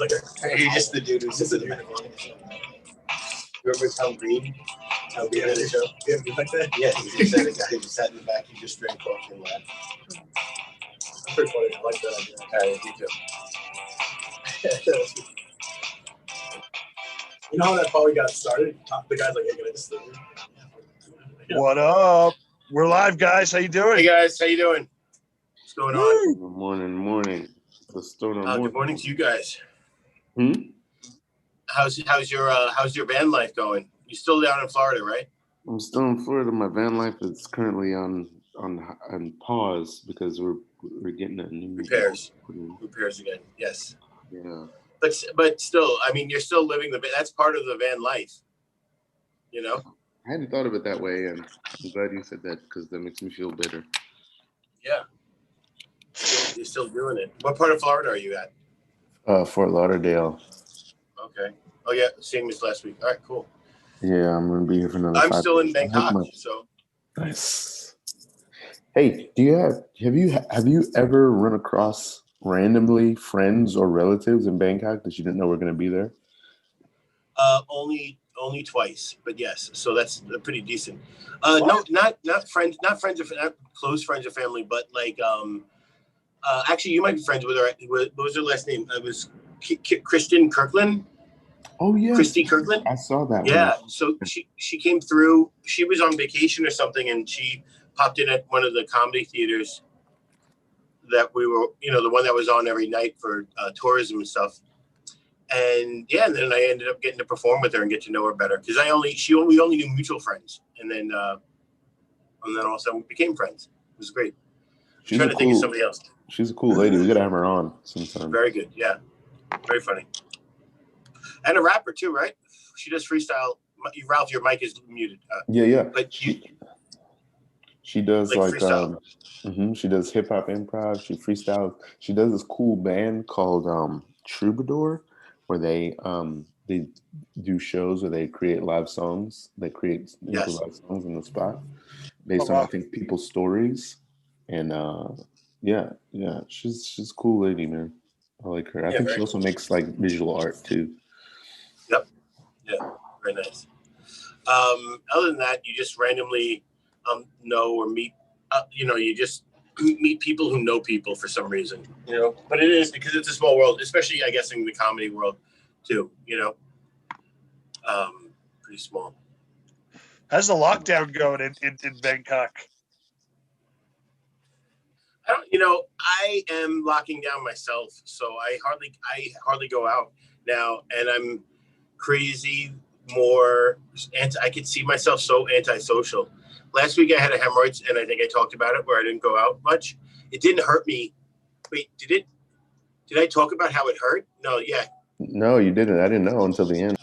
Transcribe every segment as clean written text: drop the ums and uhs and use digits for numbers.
clicker. You're just the dude who's in the back. Remember Tom Green? Tom Green had a show? Yeah, you like that? Yeah, he just had a guy who sat in the back, he just drank coffee and laughed. That's pretty funny. I like that idea. Me too. You know how that probably got started? The guy's like, hey, can I just What up? We're live, guys. How you doing? Hey guys, how you doing? What's going on? Good morning. Good morning to you guys. Hmm? How's your van life going? You still down in Florida, right? I'm still in Florida. My van life is currently on pause because we're getting a new Repairs again. Yes. Yeah. But still, I mean, you're still living that's part of the van life. You know. I hadn't thought of it that way, and I'm glad you said that because that makes me feel better. Yeah. You're still doing it. What part of Florida are you at? Fort Lauderdale. Okay. Oh yeah, same as last week. All right, cool. Yeah, I'm gonna be here for another. I'm 5 still in days. Bangkok, so. Nice. Hey, have you ever run across randomly friends or relatives in Bangkok that you didn't know were gonna be there? Only twice, but yes. So that's pretty decent. No, not friends, not close friends or family, but like actually, you might be friends with her. What was her last name? It was Kristen Kirkland. Oh yeah, Christy Kirkland. I saw that. Yeah, so she came through. She was on vacation or something, and she popped in at one of the comedy theaters that we were, the one that was on every night for tourism and stuff. And yeah, and then I ended up getting to perform with her and get to know her better because we only knew mutual friends, and then all of a sudden we became friends. It was great. I'm trying to think of somebody else. She's a cool lady. We gotta have her on sometime. Very good. Yeah, very funny. And a rapper too, right? She does freestyle. Ralph, your mic is muted. Yeah. But she does like freestyle. She does hip hop improv. She freestyles. She does this cool band called Troubadour, where they do shows where they create live songs. They create improvised songs on the spot based on I think people's stories. And she's a cool lady, man. I like her. I think she also makes like visual art too. Yep. Yeah. Very nice. Other than that, you just randomly know or meet. You just meet people who know people for some reason. But it is because it's a small world, especially I guess in the comedy world too. Pretty small. How's the lockdown going in Bangkok? I am locking down myself, so I hardly go out now, and I'm crazy more I could see myself so antisocial. Last week I had a hemorrhoids, and I think I talked about it where I didn't go out much. It didn't hurt me. Wait, did it? Did I talk about how it hurt? No, yeah. No, you didn't. I didn't know until the end.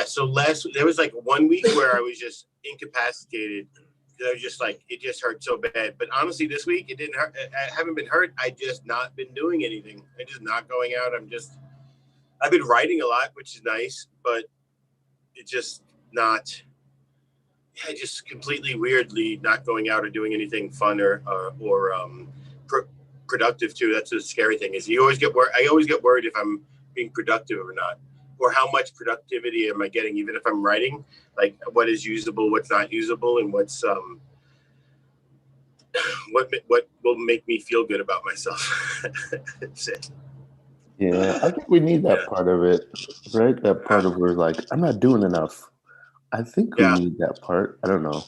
So there was like 1 week where I was just incapacitated. I was just like, it just hurt so bad. But honestly, this week it didn't hurt. I haven't been hurt. I just not been doing anything. I'm just not going out. I've been writing a lot, which is nice, but it's just not. Yeah, just completely weirdly not going out or doing anything fun or productive too. That's the scary thing is you always get worried. I always get worried if I'm being productive or not, or how much productivity am I getting, even if I'm writing, like what is usable, what's not usable, and what's what will make me feel good about myself. That's it. Yeah, I think we need that part of it, right? That part of where like I'm not doing enough. I think we need that part. I don't know.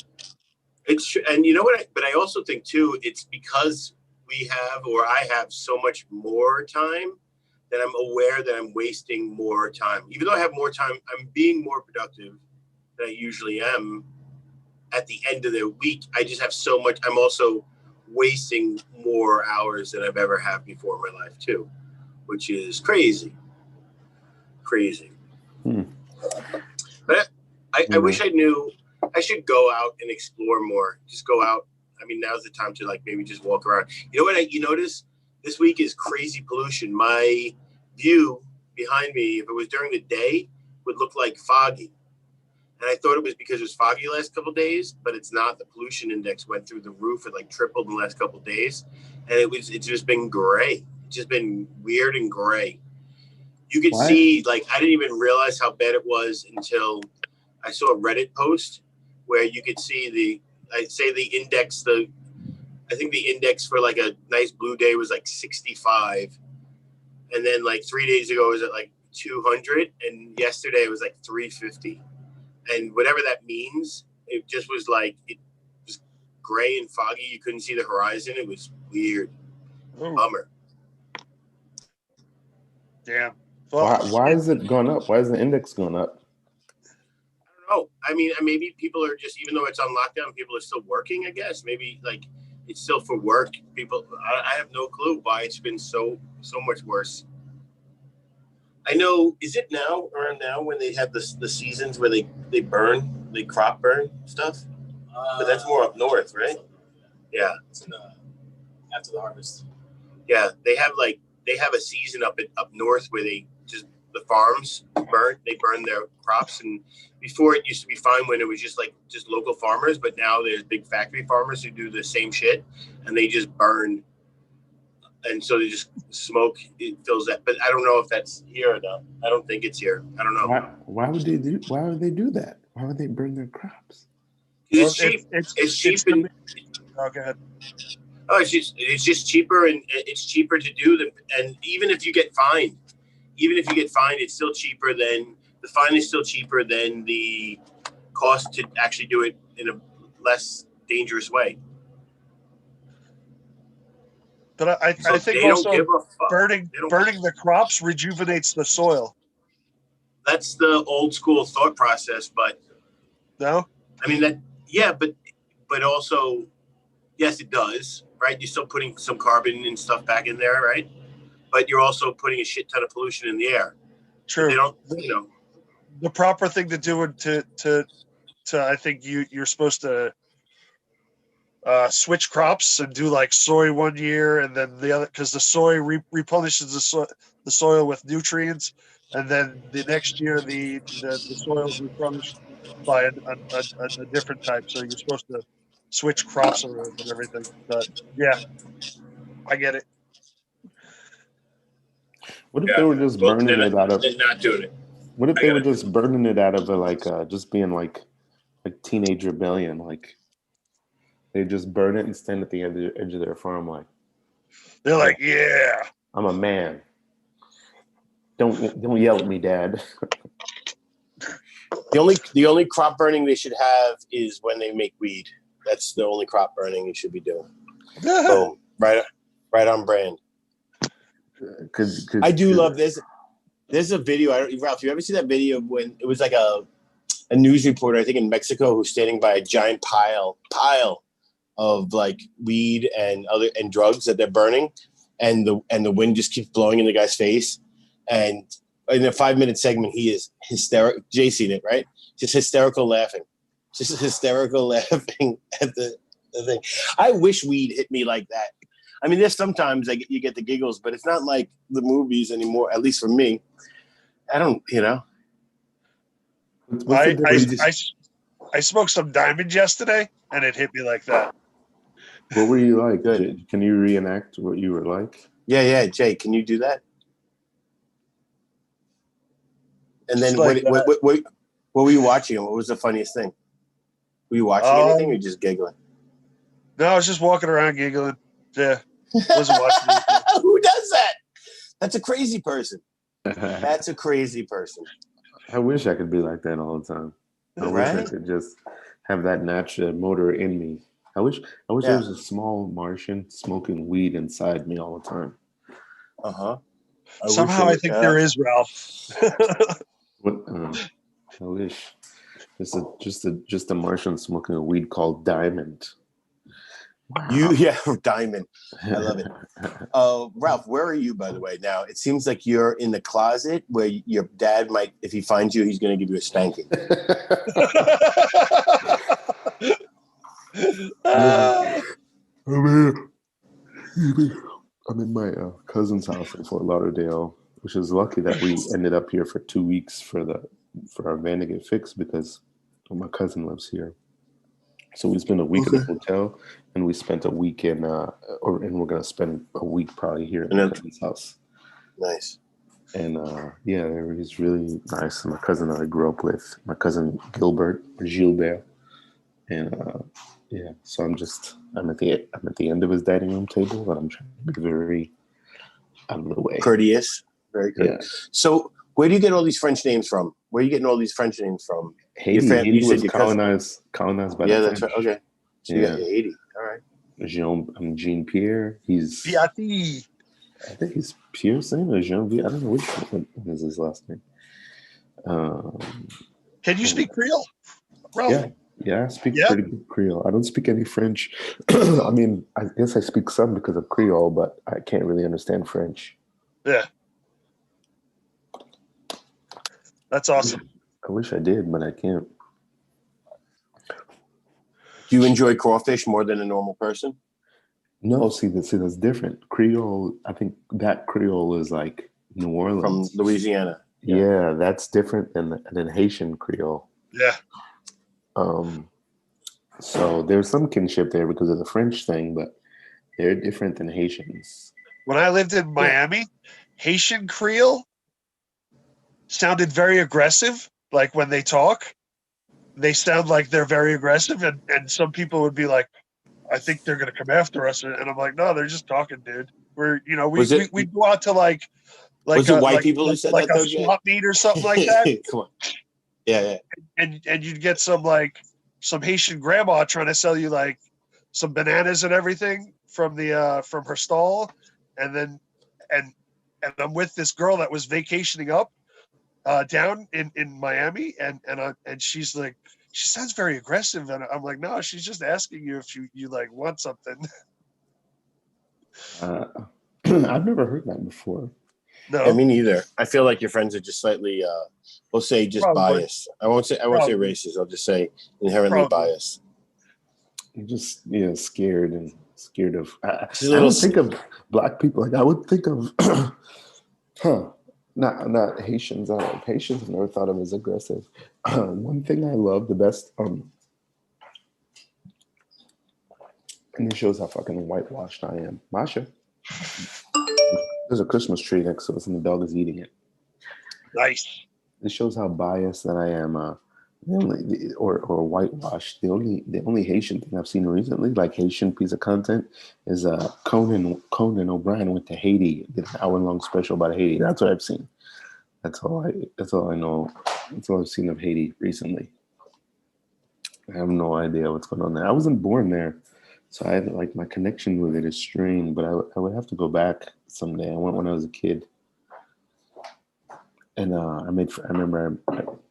It's true, and you know what? But I also think too, it's because I have so much more time that I'm aware that I'm wasting more time. Even though I have more time, I'm being more productive than I usually am. At the end of the week, I just have so much. I'm also wasting more hours than I've ever had before in my life too, which is crazy. But I wish I knew. I should go out and explore more. Just go out. I mean, now's the time to like maybe just walk around. You know what? You notice this week is crazy pollution. My view behind me, if it was during the day, would look like foggy. And I thought it was because it was foggy the last couple of days, but it's not. The pollution index went through the roof. It like tripled in the last couple of days. And it's just been gray. It's just been weird and gray. You could Why? see, like, I didn't even realize how bad it was until I saw a Reddit post where you could see I think the index for like a nice blue day was like 65. And then like 3 days ago it was at like 200. And yesterday it was like 350. And whatever that means, it just was like, it was gray and foggy. You couldn't see the horizon. It was weird. Ooh, Bummer. damn. Well, Why is it going up? Why is the index going up? I don't know. I mean, maybe people are just, even though it's on lockdown, people are still working, I guess. Maybe like it's still for work. People, I have no clue why it's been so much worse. I know, is it around now when they have the seasons where they crop burn stuff? But that's more up north, right? Yeah. It's in after the harvest. Yeah. They have a season up north where the farms burn their crops. And before it used to be fine when it was just local farmers, but now there's big factory farmers who do the same shit and they just burn. And so they just smoke, it fills that. But I don't know if that's here or not. I don't think it's here. I don't know. Why would they do that? Why would they burn their crops? It's cheap. It's cheap and oh, go ahead. oh, it's just cheaper and it's cheaper to do them. And even if you get fined, it's still cheaper than the fine is still cheaper than the cost to actually do it in a less dangerous way. But I So think they also don't give a fuck. burning the crops rejuvenates the soil. That's the old school thought process, but No? I mean but also yes, it does, right? You're still putting some carbon and stuff back in there, right? But you're also putting a shit ton of pollution in the air. True. They don't, The proper thing to do to I think you're supposed to switch crops and do like soy one year and then the other, because the soy replenishes the soil with nutrients, and then the next year the soil is replenished by a different type. So you're supposed to switch crops around and everything. But yeah, I get it. What if they were just burning it out of? They're not doing it. What if they were just burning it out of just being like teenage rebellion? Like they just burn it and stand at the edge of their farm like They're like, yeah, I'm a man. Don't yell at me, Dad. The only crop burning they should have is when they make weed. That's the only crop burning you should be doing. Boom. Right on brand. I do love this. There's a video. Ralph, you ever see that video when it was like a news reporter, I think in Mexico, who's standing by a giant pile of like weed and drugs that they're burning, and the wind just keeps blowing in the guy's face, and in a 5-minute segment he is hysterical. Jay's seen it, right? Just hysterical laughing at the thing. I wish weed hit me like that. I mean, there's sometimes you get the giggles, but it's not like the movies anymore, at least for me. I don't, I smoked some diamonds yesterday, and it hit me like that. What were you like? Good. Can you reenact what you were like? Yeah. Jay, can you do that? And then Like what were you watching? What was the funniest thing? Were you watching anything or just giggling? No, I was just walking around giggling. Yeah. Wasn't watching anything. Who does that? That's a crazy person. That's a crazy person. I wish I could be like that all the time. I wish I could just have that natural motor in me. I wish there was a small Martian smoking weed inside me all the time. Somehow I think there is, Ralph. I wish just a Martian smoking a weed called Diamond. Wow. Diamond. I love it. Ralph, where are you, by the way, now? It seems like you're in the closet where your dad might, if he finds you, he's going to give you a spanking. I'm in my cousin's house in Fort Lauderdale, which is lucky that we ended up here for 2 weeks for our van to get fixed because my cousin lives here. So we spent a week at the hotel, and we spent a week and we're gonna spend a week probably here in my cousin's house. Nice. And yeah, he's really nice. My cousin that I grew up with, my cousin Gilbert, and yeah. So I'm at the end of his dining room table, and I'm trying to be very out of the way. Courteous, very Yeah, courteous. So, where do you get all these French names from? Where are you getting all these French names from? Haiti. Your Haiti was your cousin. colonized by Yeah, the that's French. right. Okay, so you Yeah, got your Haiti. All right. Jean Pierre. Piatti. I think he's Pierre's name or Jean. I don't know which one is his last name. Can you speak Creole? Ralph? Yeah. Yeah, I speak Yeah? pretty good Creole. I don't speak any French. I mean, I guess I speak some because of Creole, but I can't really understand French. Yeah. That's awesome. I wish I did, but I can't. Do you enjoy crawfish more than a normal person? No, see, that's different. Creole, I think that Creole is like New From Orleans. Louisiana. Yeah, that's different than Haitian Creole. Yeah. So there's some kinship there because of the French thing, but they're different than Haitians. When I lived in Miami, Haitian Creole sounded very aggressive. Like when they talk, they sound like they're very aggressive. And some people would be like, I think they're going to come after us. And I'm like, no, they're just talking, dude. We're, we go out to like Was it white people who said like that, a though, Jay? swap meet or something like that. Come on. Yeah. And you'd get some Haitian grandma trying to sell you like some bananas and everything from her stall, and I'm with this girl that was vacationing up down in Miami, and she's like, she sounds very aggressive, and I'm like, no, she's just asking you if you like want something. I've never heard that before. No, Yeah, me neither. I feel like your friends are just slightly, we'll say, just Probably. biased. I won't say racist. I'll just say inherently Probably. biased. I'm just scared of. I She's a little don't think of black people like I would think of. Not Haitians. Haitians I've never thought of as aggressive. One thing I love the best, and it shows how fucking whitewashed I am. Masha, there's a Christmas tree next to us, and the dog is eating it. nice. This shows how biased that I am. Or whitewashed. The only Haitian thing I've seen recently, like Haitian piece of content, is Conan O'Brien went to Haiti, did an hour-long special about Haiti. That's what I've seen. That's all I know. That's all I've seen of Haiti recently. I have no idea what's going on there. I wasn't born there, so I had my connection with it is strained. But I would have to go back someday. I went when I was a kid. And I remember,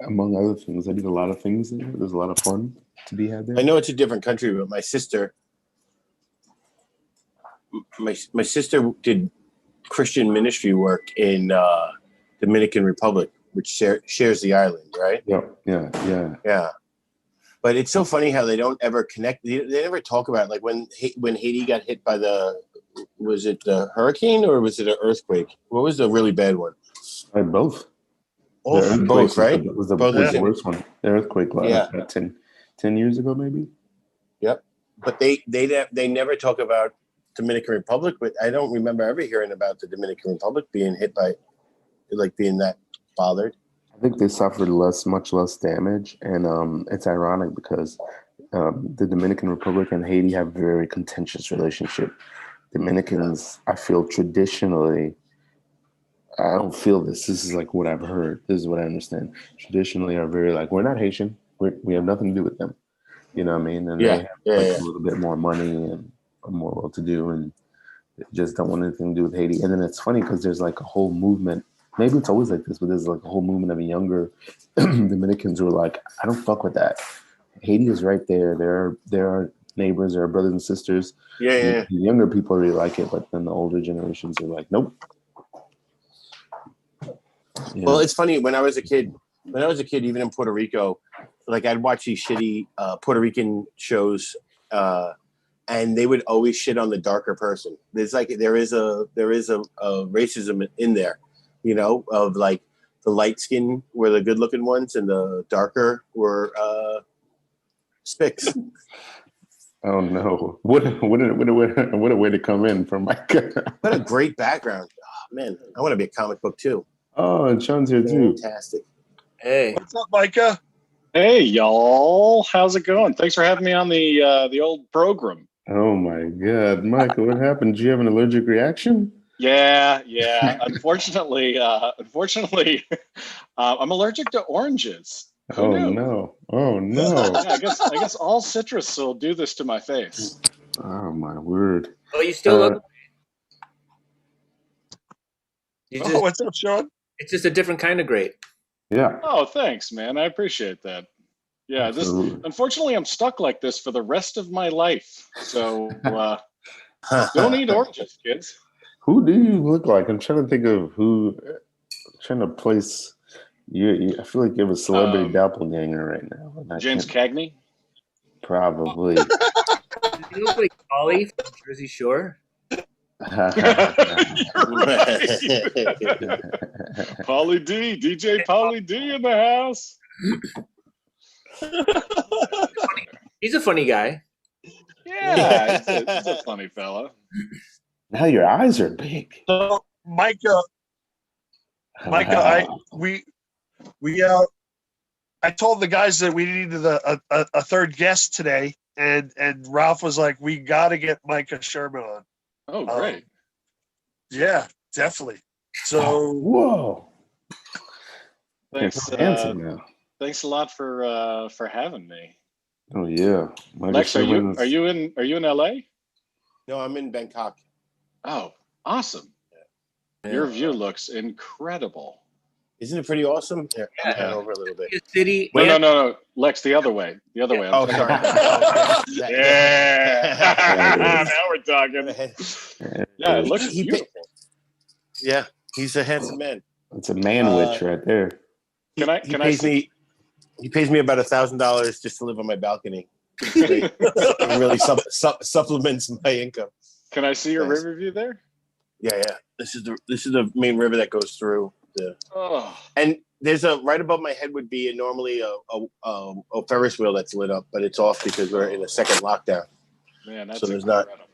among other things, I did a lot of things there. There's a lot of fun to be had there. I know it's a different country, but my sister did Christian ministry work in Dominican Republic, which shares the island, right? Yeah. But it's so funny how they don't ever connect. They never talk about it. Like when Haiti got hit by was it the hurricane or was it an earthquake? What was the really bad one? Both. Both, right? Was the Both was worst one. The earthquake, 10 years ago, maybe. Yep. But they never talk about Dominican Republic. But I don't remember ever hearing about the Dominican Republic being hit by, being that bothered. I think they suffered much less damage, and it's ironic because the Dominican Republic and Haiti have a very contentious relationship. Dominicans, I feel traditionally. I don't feel this. This is what I've heard. This is what I understand. Traditionally, are very we're not Haitian. We have nothing to do with them. You know what I mean? And they have a little bit more money and are more well-to-do, and they just don't want anything to do with Haiti. And then it's funny because there's a whole movement. Maybe it's always like this, but there's a whole movement of younger Dominicans who are I don't fuck with that. Haiti is right there. There are neighbors, there are brothers and sisters. Yeah. The younger people really like it, but then the older generations are like, nope. Yeah. Well, it's funny when I was a kid, even in Puerto Rico, I'd watch these shitty Puerto Rican shows, and they would always shit on the darker person. There's there is a racism in there, of the light skin were the good looking ones and the darker were spics. Oh no! What a way to come in from my. What a great background, oh, man! I want to be a comic book too. Oh, and Sean's here too. Fantastic. Hey, What's up, Micah? Hey y'all, how's it going? Thanks for having me on the old program. Oh my God, Michael, what happened? Did you have an allergic reaction? Yeah. Unfortunately, I'm allergic to oranges. Who Oh knew? no! Oh no! Yeah, I guess all citrus will do this to my face. Oh my word! well, you still look. Uh, Oh, what's up, Sean? It's just a different kind of great. Yeah, Oh, thanks, man. I appreciate that. Yeah, absolutely. unfortunately I'm stuck like this for the rest of my life. So don't eat oranges, kids. Who do you look like? I'm trying to think of who. Trying to place you. I feel like you have a celebrity doppelganger right now. And I James can't- Cagney. Probably. Does he look like Ollie from Jersey Shore? Pauly D, DJ Pauly D in the house. He's a funny guy. Yeah, he's a funny fella. Now your eyes are big. So, Micah, I told the guys that we needed a third guest today, and Ralph was like, "We got to get Micah Sherman on." Oh, great. Yeah, definitely. So, Whoa! Thanks, You're handsome now. thanks a lot for having me. Oh yeah, Michael Lex, are Sherman is- you in LA? No, I'm in Bangkok. Oh, awesome. Your view looks incredible. Isn't it pretty awesome? Here, Yeah. head over a little bit. His city. No. Lex, the other way. The other way. Oh, sorry. Yeah. Now we're talking. Yeah, it looks He- beautiful. Yeah, he's a handsome man. It's a man witch right there. Can I He pays me about $1,000 just to live on my balcony. It really supplements my income. Can I see your Nice. river view there? Yeah. This is the main river that goes through the. Oh, And there's right above my head would be normally a Ferris wheel that's lit up, but it's off because we're in a second lockdown. man, that's So there's not- incredible.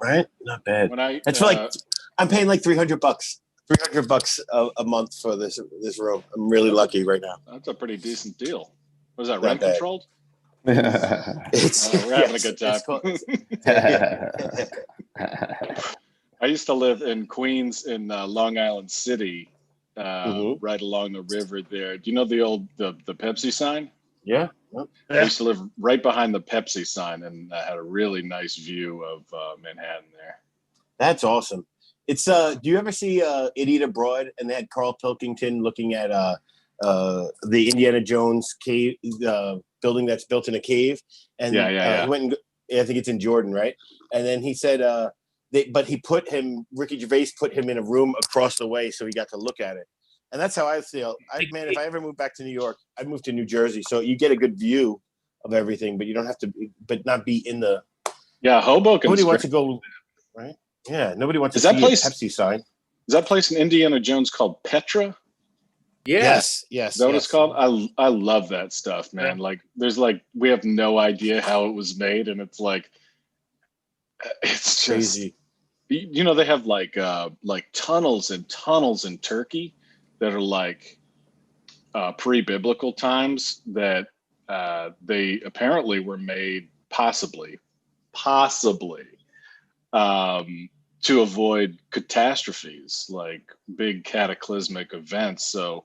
Right? Not bad. When I That's for like I'm paying like $300. $300 a month for this room. I'm really lucky right now. that's a pretty decent deal. Was that Not rent bad. controlled? It's We're having yes, a good time. it's called- I used to live in Queens in Long Island City, Mhm. right along the river there. Do you know the old the Pepsi sign? Yeah. I used to live right behind the Pepsi sign, and I had a really nice view of Manhattan there. That's awesome. It's do you ever see Idiot Abroad? And they had Carl Pilkington looking at the Indiana Jones cave building that's built in a cave. And Yeah. he went and I think it's in Jordan, right? And then he said Ricky Gervais put him in a room across the way so he got to look at it. And that's how I feel. Man, if I ever move back to New York, I'd move to New Jersey. So you get a good view of everything, but you don't have to not be in the Yeah, Hoboken. nobody wants to go, right? Yeah, nobody wants Is to that see place- a Pepsi sign. Is that place in Indiana Jones called Petra? Yeah. Yes. Is that what it's called? I love that stuff, man. Yeah. Like, there's like we have no idea how it was made, and it's like it's just Crazy. you know, they have like tunnels and tunnels in Turkey that are like pre-biblical times that they apparently were made possibly to avoid catastrophes like big cataclysmic events. So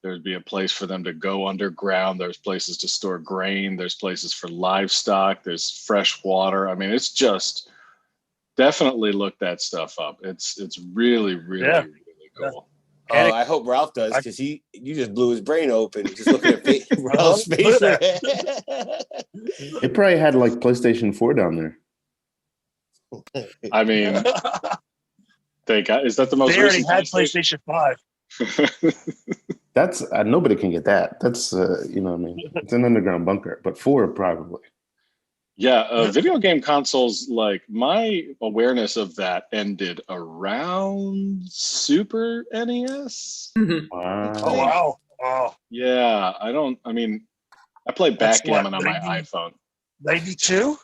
there'd be a place for them to go underground. There's places to store grain. There's places for livestock. There's fresh water. I mean, it's just definitely look that stuff up. It's really, really, Yeah. really cool. Oh, I hope Ralph does because you just blew his brain open just looking at Ralph's face. They probably had like PlayStation 4 down there. I mean, is that the most they already recent had PlayStation 5. That's nobody can get that. That's you know what I mean. It's an underground bunker, but 4 probably. Yeah, video game consoles, like my awareness of that ended around Super NES. Wow. Oh, wow. Oh, Yeah, I play That's backgammon what, on my 90? iPhone. 92?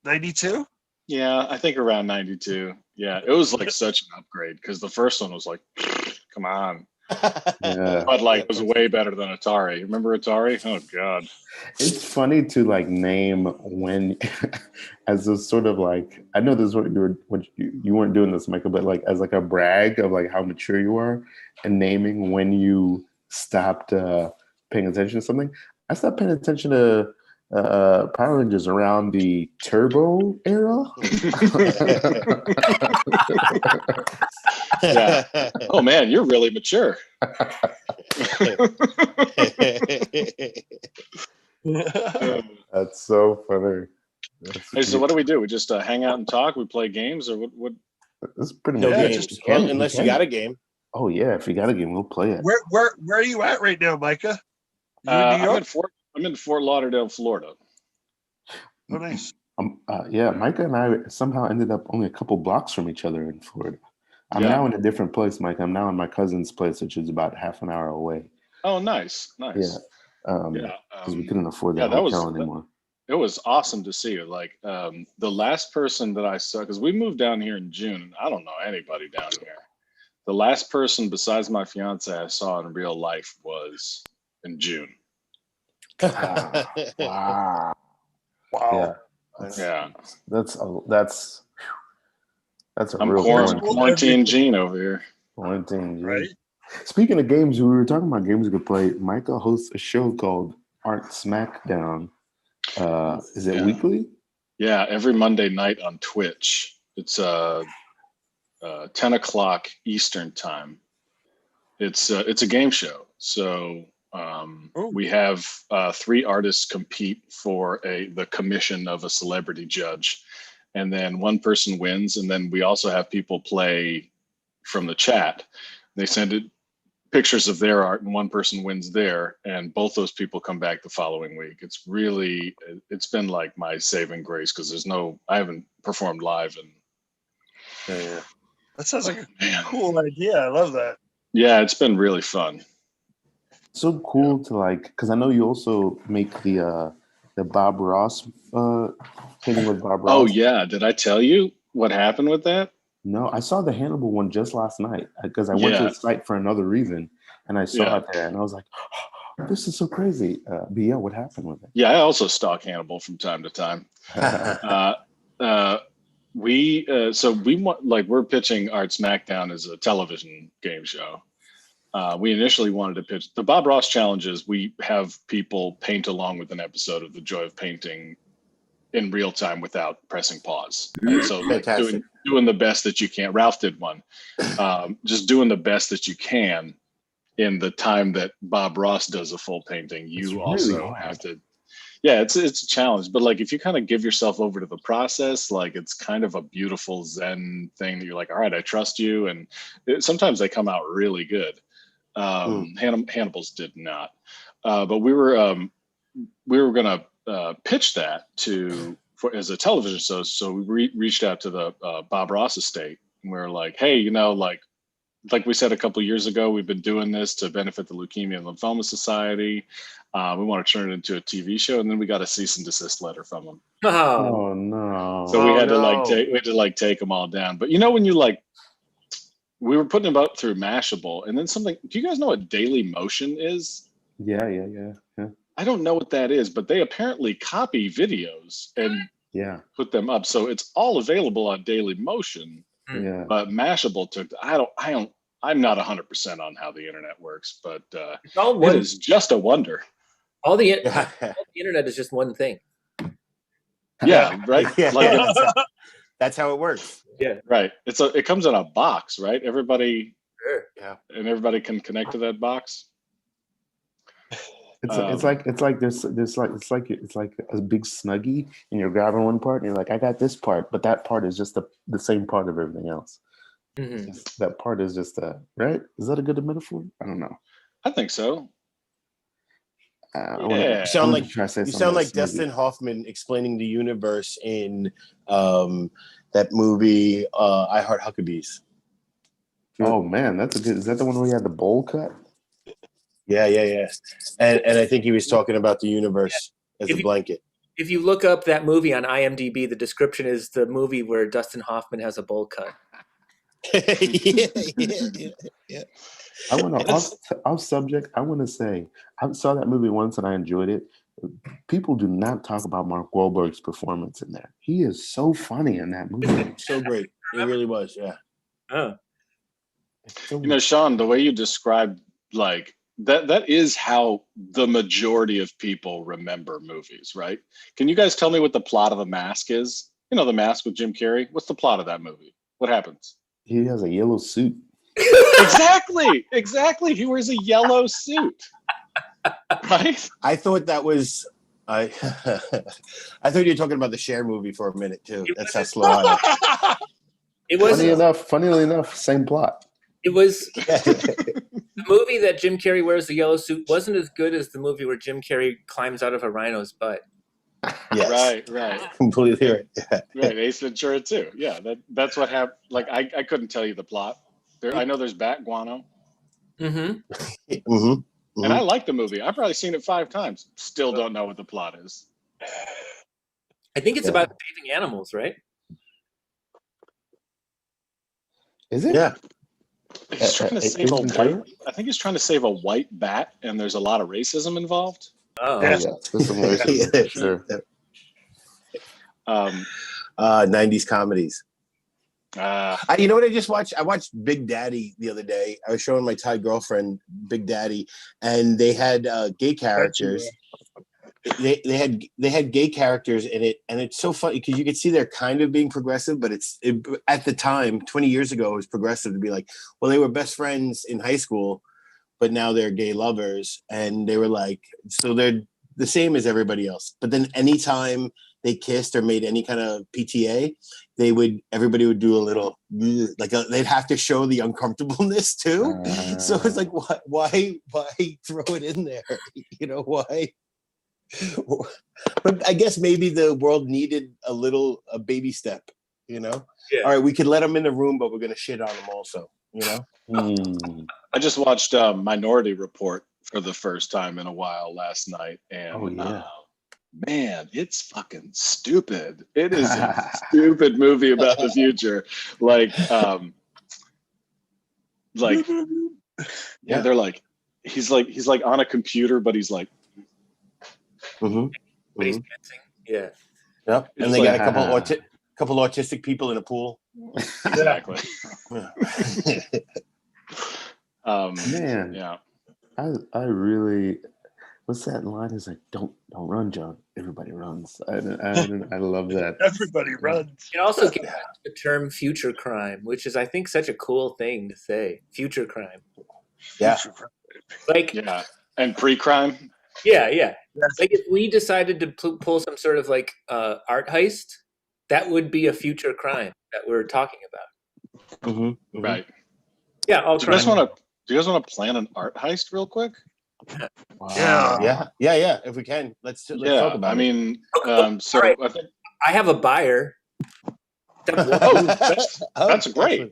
92? Yeah, I think around 92. Yeah, it was like such an upgrade because the first one was like, come on. Yeah. But like it was way better than Atari. Remember Atari? Oh God. It's funny to like name when as a sort of like I know this is what you weren't doing this, Michael, but like as like a brag of like how mature you are and naming when you stopped paying attention to something. I stopped paying attention to Power Rangers around the Turbo era. Yeah. Oh man, you're really mature. That's so funny. Hey, so what do? We just hang out and talk? We play games, or what? That's pretty No much Yeah, games. just- Well, unless you got a game. Oh yeah, if you got a game, we'll play it. Where are you at right now, Micah? You in New I'm York? in Fort Lauderdale, Florida. Oh, nice. Yeah, Micah and I somehow ended up only a couple blocks from each other in Florida. I'm Yeah. now in a different place, Mike. I'm now in my cousin's place, which is about half an hour away. Oh, nice. Yeah, Yeah. because we couldn't afford that yeah, that was- hotel anymore. It was awesome to see it. Like the last person that I saw, because we moved down here in June, and I don't know anybody down here. The last person besides my fiance I saw in real life was in June. Wow. Wow. Yeah, Yeah, that's a I'm real quarantine Gene over here. quarantine. Right? Speaking of games, we were talking about games we could play. Micah hosts a show called Art Smackdown. Is it Yeah. weekly? Yeah, every Monday night on Twitch. It's 10 o'clock Eastern time. It's a game show. So we have 3 artists compete for the commission of a celebrity judge, and then one person wins. And then we also have people play from the chat. They send it pictures of their art, and one person wins there, and both those people come back the following week. It's been like my saving grace, because I haven't performed live and That sounds like a man. cool idea. I love that. Yeah, it's been really fun. So cool to like, because I know you also make the Bob Ross painting with Bob Ross. Oh yeah, did I tell you what happened with that? No, I saw the Hannibal one just last night because I went to Yeah. the site for another reason, and I saw Yeah. it there, and I was like, oh, "This is so crazy." But yeah, what happened with it? Yeah, I also stalk Hannibal from time to time. We're pitching Art Smackdown as a television game show. We initially wanted to pitch the Bob Ross challenges. We have people paint along with an episode of The Joy of Painting in real time without pressing pause. And so like, Fantastic. doing the best that you can. Ralph did one. Just doing the best that you can in the time that Bob Ross does a full painting. It's You really also hard. have to. Yeah, it's a challenge, but like if you kind of give yourself over to the process, like it's kind of a beautiful Zen thing that you're like, all right, I trust you, and sometimes they come out really good. Hannibal's did not, but we were gonna pitch that as a television show. So we reached out to the Bob Ross estate, and we were like, hey, like we said a couple of years ago, we've been doing this to benefit the Leukemia and Lymphoma Society. We want to turn it into a TV show, and then we got a cease and desist letter from them. Oh, Oh no! So we had no. to take them all down. But when you we were putting them up through Mashable, and then something. Do you guys know what Daily Motion is? Yeah. I don't know what that is, but they apparently copy videos and Yeah. put them up. So it's all available on Daily Motion. Yeah. But Mashable I'm not 100% on how the internet works, but it's all it one. is just a wonder. All the internet is just one thing. Yeah, right. Yeah, Like, that's how it works. right. It comes in a box, right? Everybody Sure. everybody can connect to that box. It's like a big snuggie, and you're grabbing one part, and you're like, I got this part, but that part is just the same part of everything else. Mhm. That part is just right. Is that a good metaphor? I don't know. I think so. You sound like Dustin Hoffman explaining the universe in that movie I Heart Huckabees. Oh man, that's a good. Is that the one where you had the bowl cut? Yeah. And I think he was talking about the universe as a blanket. If you look up that movie on IMDb, the description is the movie where Dustin Hoffman has a bowl cut. Yeah. I want to off subject. I want to say I saw that movie once and I enjoyed it. People do not talk about Mark Wahlberg's performance in there. He is so funny in that movie. So great. It really was. Yeah. Oh, So You know, Sean, the way you described like that is how the majority of people remember movies, right? Can you guys tell me what the plot of The Mask is? You know, The Mask with Jim Carrey. What's the plot of that movie? What happens? He has a yellow suit. Exactly. He wears a yellow suit. Right? I thought that was I I thought you were talking about the Cher movie for a minute too. That's how slow I am. it was. Funnily enough, same plot. It was the movie that Jim Carrey wears the yellow suit wasn't as good as the movie where Jim Carrey climbs out of a rhino's butt. Yes. Right. Completely right. Yeah. Right. Ace Ventura too. Yeah, that's what happened. Like I couldn't tell you the plot. I know there's bat guano. Mm-hmm. Mm-hmm. And I like the movie. I've probably seen it 5 times. Still don't know what the plot is. I think it's about saving animals, right? Is it? Yeah. He's trying to save a white. I think he's trying to save a white bat, and there's a lot of racism involved. Oh, Yeah. Yeah, there's some racism, for sure. 90s comedies. Uh, You know what I just watched? I watched Big Daddy the other day. I was showing my Thai girlfriend Big Daddy, and they had gay characters. They had gay characters in it, and it's so funny because you could see they're kind of being progressive, but at the time, 20 years ago, it was progressive to be like, well, they were best friends in high school, but now they're gay lovers, and they were like, so they're the same as everybody else. But then anytime they kissed or made any kind of PTA, everybody would do a little they'd have to show the uncomfortableness too. So it's like, why throw it in there? You know, why? But I guess maybe the world needed a baby step, you know? Yeah. All right, we could let them in the room, but we're going to shit on them also, you know? I just watched Minority Report for the first time in a while last night, and man, it's fucking stupid. It is a stupid movie about the future. Yeah, they're like, he's like on a computer, but he's like, Mm-hmm. but he's dancing. Yeah. Yep. And they got a couple autistic people in a pool. exactly. Man, Yeah. I really. What's that line? Is like, don't run, John. Everybody runs. I love that. Everybody runs. It also gets the term future crime, which is, I think, such a cool thing to say. Future crime. Yeah. Like, Yeah. And pre-crime. yeah. Yes. Like, if we decided to pull some sort of like art heist, that would be a future crime that we're talking about. Mm-hmm. Mm-hmm. Right. Yeah. All Do you guys crime. want to plan an art heist real quick? Yeah. Yeah. If we can, let's talk about it. I mean, so All right. I think I have a buyer. that's great.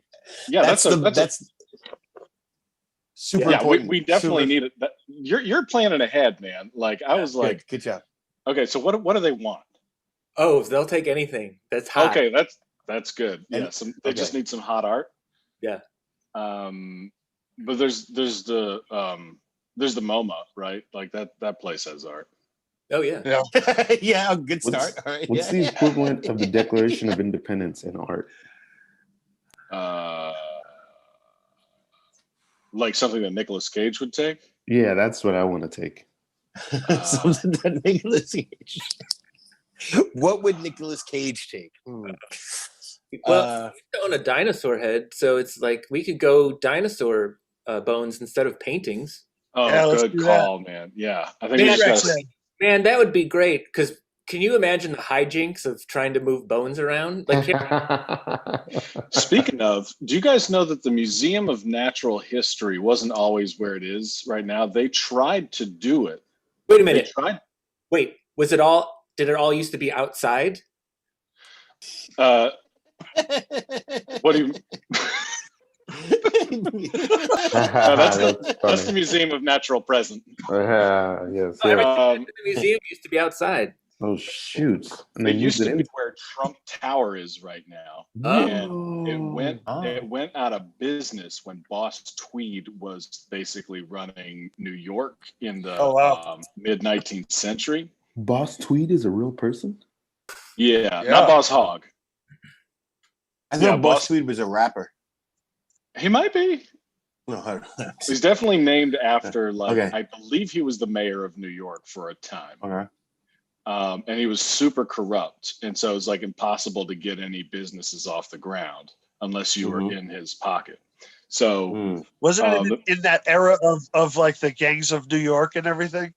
Yeah, that's super yeah. important. We definitely need it. You're planning ahead, man. Like I was like, good job. okay, so what do they want? Oh, they'll take anything. That's hot. Okay, that's good. Yeah, they just okay. need some hot art. Yeah. But there's the MoMA, right? Like that place has art. Oh yeah. Yeah, good start. All right. What's the equivalent of the Declaration of Independence in art? Like something that Nicolas Cage would take. Yeah, that's what I want to take. Something that Nicolas Cage. What would Nicolas Cage take? Well, we own a dinosaur head, so it's like we could go dinosaur bones instead of paintings. Oh, Yeah, let's good do call, man. Yeah, I think Man, we just gotta, Man, that would be great. Because can you imagine the hijinks of trying to move bones around? Like, Speaking of, do you guys know that the Museum of Natural History wasn't always where it is right now? They tried to do it. wait a They minute. tried. Wait, was it all? Did it all used to be outside? What do you? That's the Museum of Natural Present. Yes. Oh, everything in the museum used to be outside. Oh shoot! And It they used used to it be in. where Trump Tower is right now. Oh. And it Oh. went out of business when Boss Tweed was basically running New York in the Oh, wow. mid 19th century. Boss Tweed is a real person. Yeah, Yeah. not Boss Hogg. I thought Yeah, Boss Boss- Tweed was a rapper. He might be. No, I don't- He's definitely named after, like, Okay. I believe he was the mayor of New York for a time. Okay. And he was super corrupt. And so it was like impossible to get any businesses off the ground unless you were Mhm. in his pocket. So Mm. Wasn't it the- in that era of like the gangs of New York and everything?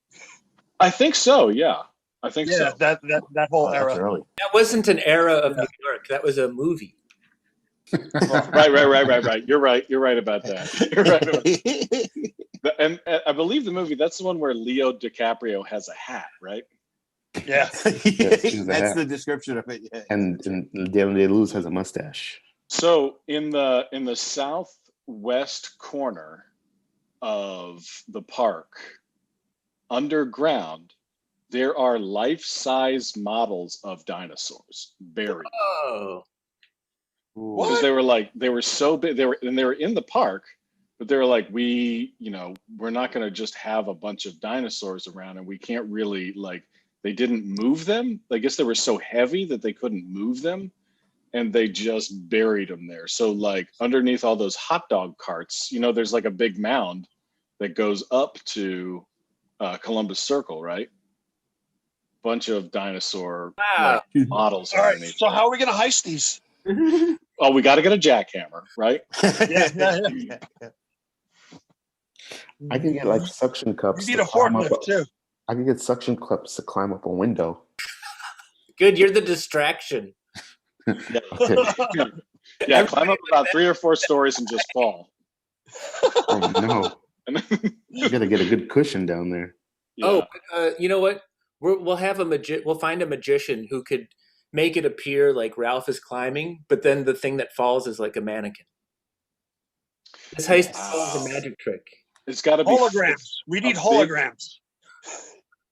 I think so. Yeah. I think Yeah, so. that whole Oh, that's era. early. That wasn't an era of New York. That was a movie. Right. You're right about that. You're right. And I believe the movie, that's the one where Leo DiCaprio has a hat, right? Yeah. he's a That's hat. the description of it. Yeah. And Daniel Day-Lewis has a mustache. So in the southwest corner of the park, underground, there are life-size models of dinosaurs buried. Oh. Because they were so big, they were in the park, but they were like, we're not going to just have a bunch of dinosaurs around, and we can't really, like, they didn't move them. I guess they were so heavy that they couldn't move them, and they just buried them there. So like underneath all those hot dog carts, there's like a big mound that goes up to Columbus Circle, right? Bunch of dinosaur Wow. models All right. underneath. So how are we gonna heist these? Oh, we got to get a jackhammer, right? Yeah. I can get like suction cups. You need to a climb up forklift too. I can get suction cups to climb up a window. Good. You're the distraction. Okay. Yeah, climb up about 3 or 4 stories and just fall. Oh no! You gotta get a good cushion down there. Yeah. Oh, you know what? We'll have We'll find a magician who could make it appear like Ralph is climbing, but then the thing that falls is like a mannequin. This heist is a magic trick. It's got to be Holograms. We need a big- holograms.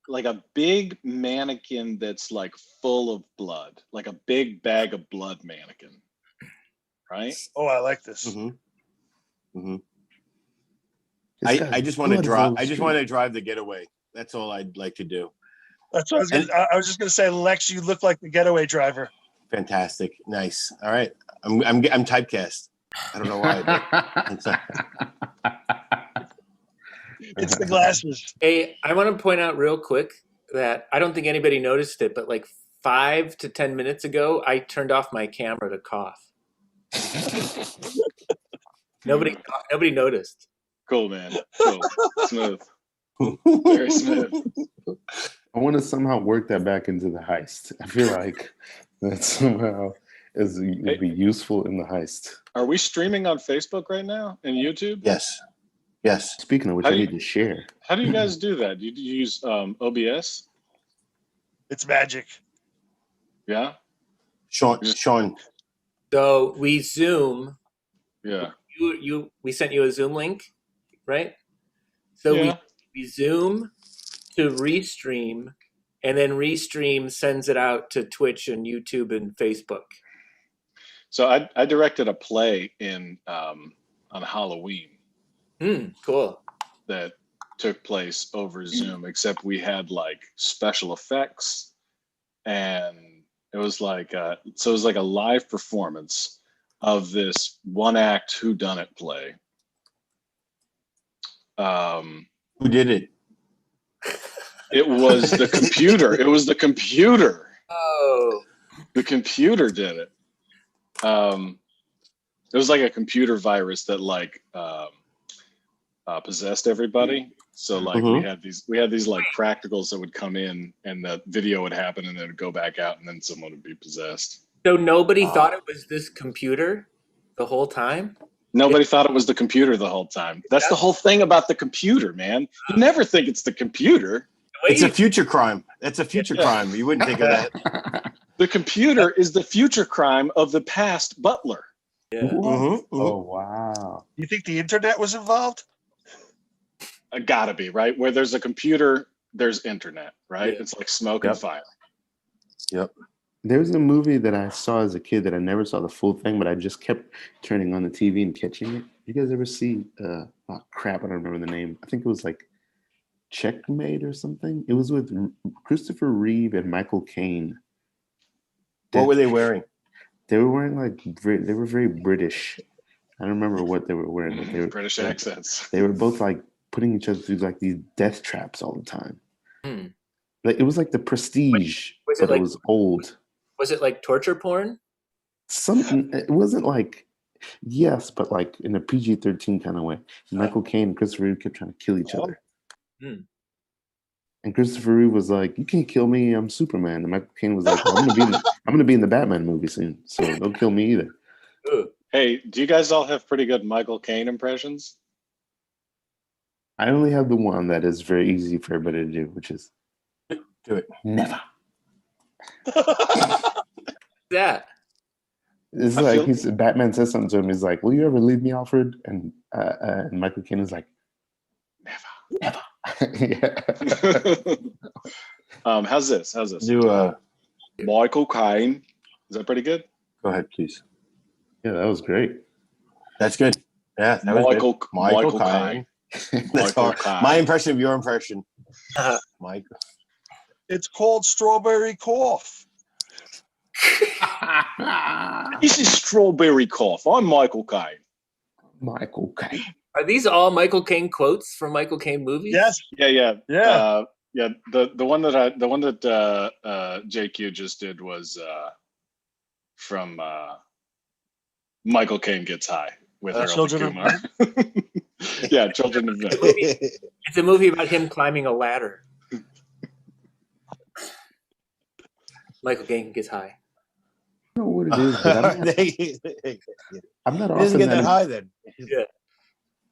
like a big mannequin that's like full of blood, like a big bag of blood mannequin, right? Oh, I like this. Mhm. Mhm. This guy's I just want to blood drive. on the I just street. want to drive the getaway. That's all I'd like to do. That's what I was just gonna say, Lex, you look like the getaway driver. Fantastic. Nice. All right. I'm typecast. I don't know why. It's the glasses. Hey, I want to point out real quick that I don't think anybody noticed it, but like 5 to 10 minutes ago, I turned off my camera to cough. Nobody noticed. Cool, man. Cool. Smooth. Very smooth. I want to somehow work that back into the heist. I feel like that somehow would be useful in the heist. Are we streaming on Facebook right now and YouTube? Yes. Yes. Speaking of which, How I do you- need to share. How do you guys do that? Do you use OBS? It's magic. Yeah. Sean. So we Zoom. Yeah. We sent you a Zoom link, right? So Yeah. we Zoom to Restream, and then Restream sends it out to Twitch and YouTube and Facebook. So I directed a play on Halloween Cool. that took place over Zoom, except we had like special effects, and it was like it was like a live performance of this one act whodunit play. Who did it? It was the computer. It was the computer. Oh, The computer did it. It was like a computer virus that like possessed everybody. So like we had these like practicals that would come in, and the video would happen, and then it'd go back out, and then someone would be possessed. so nobody thought it was this computer the whole time? Nobody thought it was the computer the whole time. That's the whole thing about the computer, man. You never think it's the computer. It's a future crime. That's a future crime. You wouldn't think of that. The computer is the future crime of the past butler. Yeah. Oh wow! You think the internet was involved? Gotta be, right? Where there's a computer, there's internet, right? Yeah. It's like smoke and Yep. fire. There was a movie that I saw as a kid that I never saw the full thing, but I just kept turning on the TV and catching it. You guys ever see? Oh crap! I don't remember the name. I think it was like Checkmate or something. It was with Christopher Reeve and Michael Caine. What were they wearing? They were wearing like they were very British. I don't remember what they were wearing. But they were British accents. They were both like putting each other through like these death traps all the time. Hmm. Like it was like The Prestige, Was it but like- it was old. Was it like torture porn? Something. It wasn't like yes, but like in a PG-13 kind of way. Michael Caine and Christopher Reeve kept trying to kill each other. Hmm. And Christopher Reeve was like, "You can't kill me. I'm Superman." And Michael Caine was like, well, I'm gonna be in the Batman movie soon, so don't kill me either." Ooh. Hey, do you guys all have pretty good Michael Caine impressions? I only have the one that is very easy for everybody to do, which is Do it. never. That. It's I like feel- Batman says something to him. He's like, "Will you ever leave me, Alfred?" And Michael Caine is like, "Never." Yeah. How's this? How's this? Do Michael Caine. Is that pretty good? go ahead, please. Yeah, that was great. That's good. Yeah, that was Michael good. Michael Caine. That's Michael hard. Caine. My impression of your impression. Uh-huh. Michael. It's called strawberry cough. This is Strawberry Cough. I'm Michael Caine. Michael Caine. Are these all Michael Caine quotes from Michael Caine movies? Yes. Yeah. Yeah. Yeah. The one that JQ just did was from Michael Caine Gets High with Harold Children and of Kumar. Yeah, Children of Men. It's a movie about him climbing a ladder. Michael Caine gets high. I don't know what it is, but I'm not He doesn't often get that high then.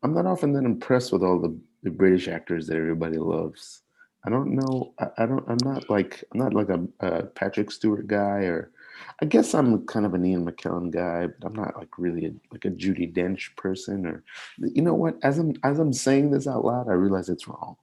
I'm not often that impressed with all the British actors that everybody loves. I don't know. I'm not like a Patrick Stewart guy, or I guess I'm kind of an Ian McKellen guy, but I'm not like really like a Judi Dench person. Or you know what? As I'm saying this out loud, I realize it's wrong.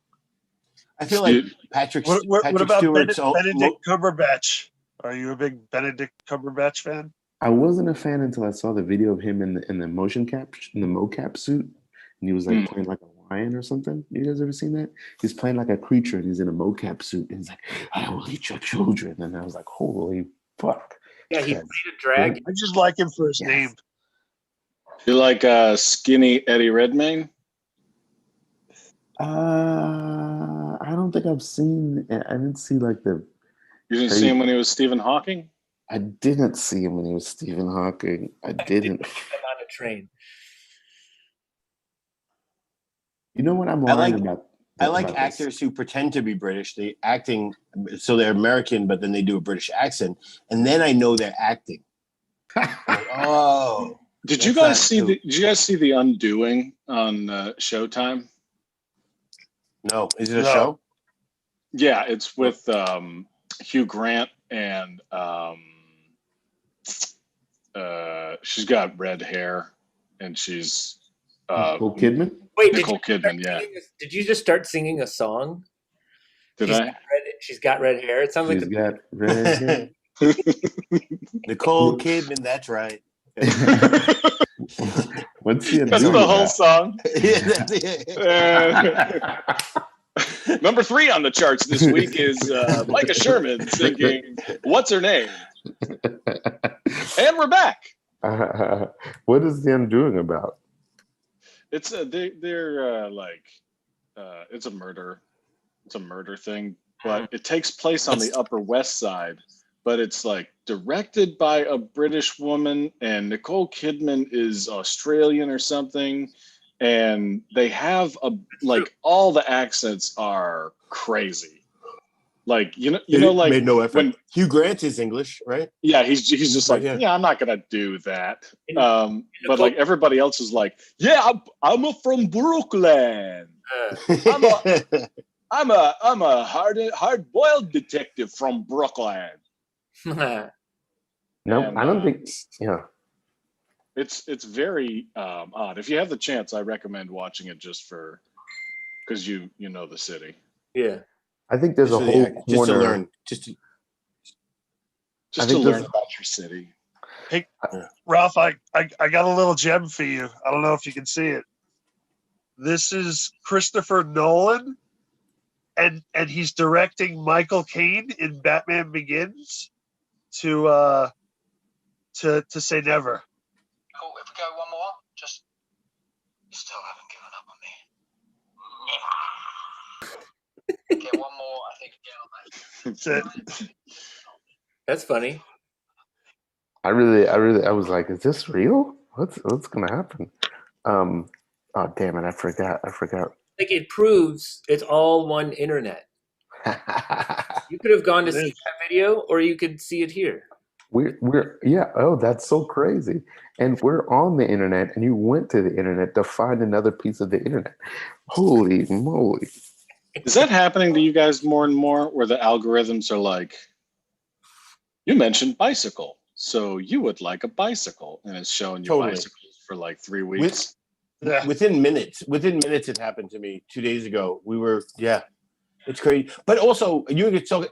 I feel like Patrick What about Stewart's Benedict Cumberbatch? Are you a big Benedict Cumberbatch fan? I wasn't a fan until I saw the video of him in the mocap suit, and he was like playing like a lion or something. You guys ever seen that? He's playing like a creature, and he's in a mocap suit, and he's like, "I will eat your children," and I was like, "Holy fuck!" Yeah, he Yes. played a dragon. I just like him for his Yes. name. You like skinny Eddie Redmayne? I don't think I've seen. I didn't see like the. You didn't see him when he was Stephen Hawking? I didn't see him when he was Stephen Hawking. I didn't. I'm on a train. You know what I'm I lying like- about? I like about this? actors who pretend to be British. They acting so they're American, but then they do a British accent, and then I know they're acting. Like, oh, Did you That's guys not see too- Did you guys see The Undoing on Showtime? no, is it a No. show? Yeah, it's with Hugh Grant and she's got red hair and she's Nicole Kidman. Wait, Nicole Kidman. Yeah, did you just start singing a song? did she's I? Got she's got red hair. It sounds like She's got red hair. Nicole Kidman, that's right. What's he That's doing? the whole song. Yeah, that's it. Number 3 on the charts this week is Micah Sherman singing "What's Her Name," and we're back. What is the Undoing about? It's they're like it's a murder thing, but it takes place on the Upper West Side. But it's like directed by a British woman, and Nicole Kidman is Australian or something, and they have all the accents are crazy. Like you know, like made no effort. when Hugh Grant is English, right? yeah, he's just like, Yeah. yeah, I'm not gonna do that. But like everybody else is like, yeah, I'm from Brooklyn. I'm a hard boiled detective from Brooklyn. Uh, No, And, I don't think. Yeah, It's very odd. If you have the chance, I recommend watching it just because you know the city. yeah. I think there's a whole just to corner. learn. Just I to think learn this- about your city. Ralph, I got a little gem for you. I don't know if you can see it. This is Christopher Nolan, and he's directing Michael Caine in Batman Begins to say never. Oh, if we go one more, just you still haven't given up on me. Okay, one more. I think That's it. That's funny. I was like, is this real? What's gonna happen? Oh damn it! I forgot. Like it proves it's all one internet. You could have gone to It see is. that video, or you could see it here. we're yeah. Oh, that's so crazy. And we're on the internet, and you went to the internet to find another piece of the internet. Holy moly! Is that happening to you guys more and more, where the algorithms are like, you mentioned bicycle, so you would like a bicycle, and it's showing you Totally. bicycles for like 3 weeks? Yeah. Within minutes, it happened to me 2 days ago. It's crazy. But also, you get so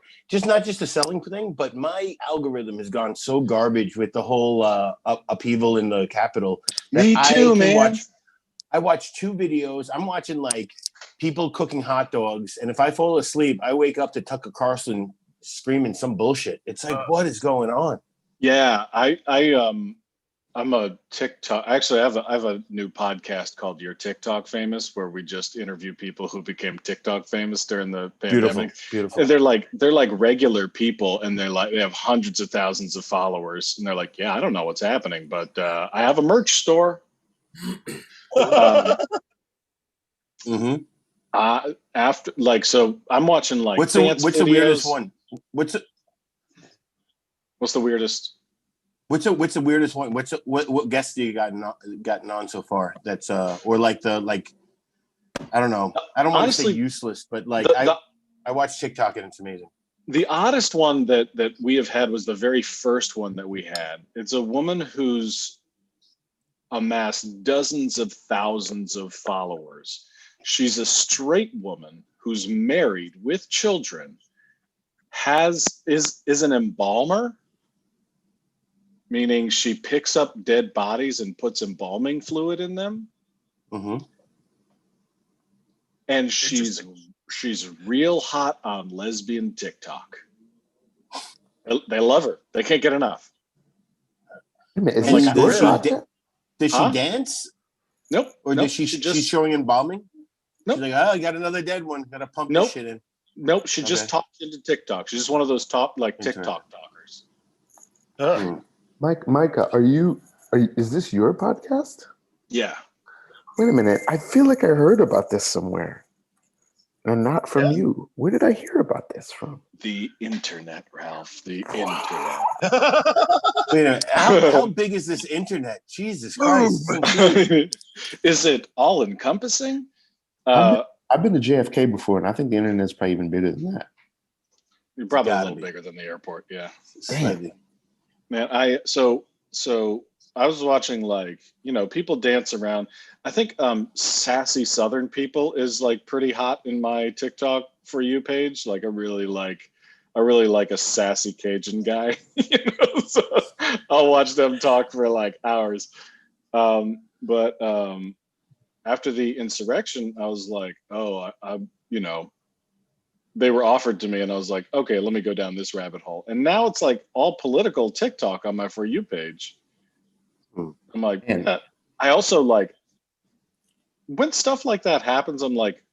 not just the selling thing, but my algorithm has gone so garbage with the whole upheaval in the Capitol. that Me too, man. I watch 2 videos. I'm watching like people cooking hot dogs, and if I fall asleep, I wake up to Tucker Carlson screaming some bullshit. It's like, what is going on? Yeah, I'm a TikTok. Actually, I have a new podcast called Your TikTok Famous, where we just interview people who became TikTok famous during the pandemic. Beautiful. And they're like regular people, and they have hundreds of thousands of followers, and they're like, yeah, I don't know what's happening, but I have a merch store. Mm-hmm. After so I'm watching like What's dance the videos. weirdest one? What's the weirdest? What's the weirdest one? What guests do you gotten on so far? That's or like I don't know. I don't want to say Honestly, useless, but like I watch TikTok and it's amazing. The oddest one that we have had was the very first one that we had. It's a woman who's amassed dozens of thousands of followers. She's a straight woman who's married with children, is an embalmer, meaning she picks up dead bodies and puts embalming fluid in them. Mm-hmm. And she's real hot on lesbian TikTok. They love her. They can't get enough. Wait a minute, is And this does your she podcast? Does Huh? she dance? Nope. Or nope, does she's showing embalming? Nope. She's like, oh, I got another dead one. Gotta pump Nope. this shit in. Nope. She just Okay. talks into TikTok. She's just one of those top Interesting. TikTok talkers. Oh, Micah, is this your podcast? Yeah. Wait a minute. I feel like I heard about this somewhere. And not from you. Where did I hear about this from? The internet, Ralph. The internet. Wait a minute. How big is this internet? Jesus Christ. Is it all encompassing? I've been to JFK before, and I think the internet's probably even bigger than that. You're probably a gotta little be. bigger than the airport. Yeah. Slightly. Man, so I was watching people dance around. I think sassy Southern people is like pretty hot in my TikTok For You page. Like I really like a sassy Cajun guy. So I'll watch them talk for like hours. But after the insurrection, I was like, oh, they were offered to me, and I was like, okay, let me go down this rabbit hole. And now it's like all political TikTok on my For You page. I'm like, Man. I also like when stuff like that happens, I'm like,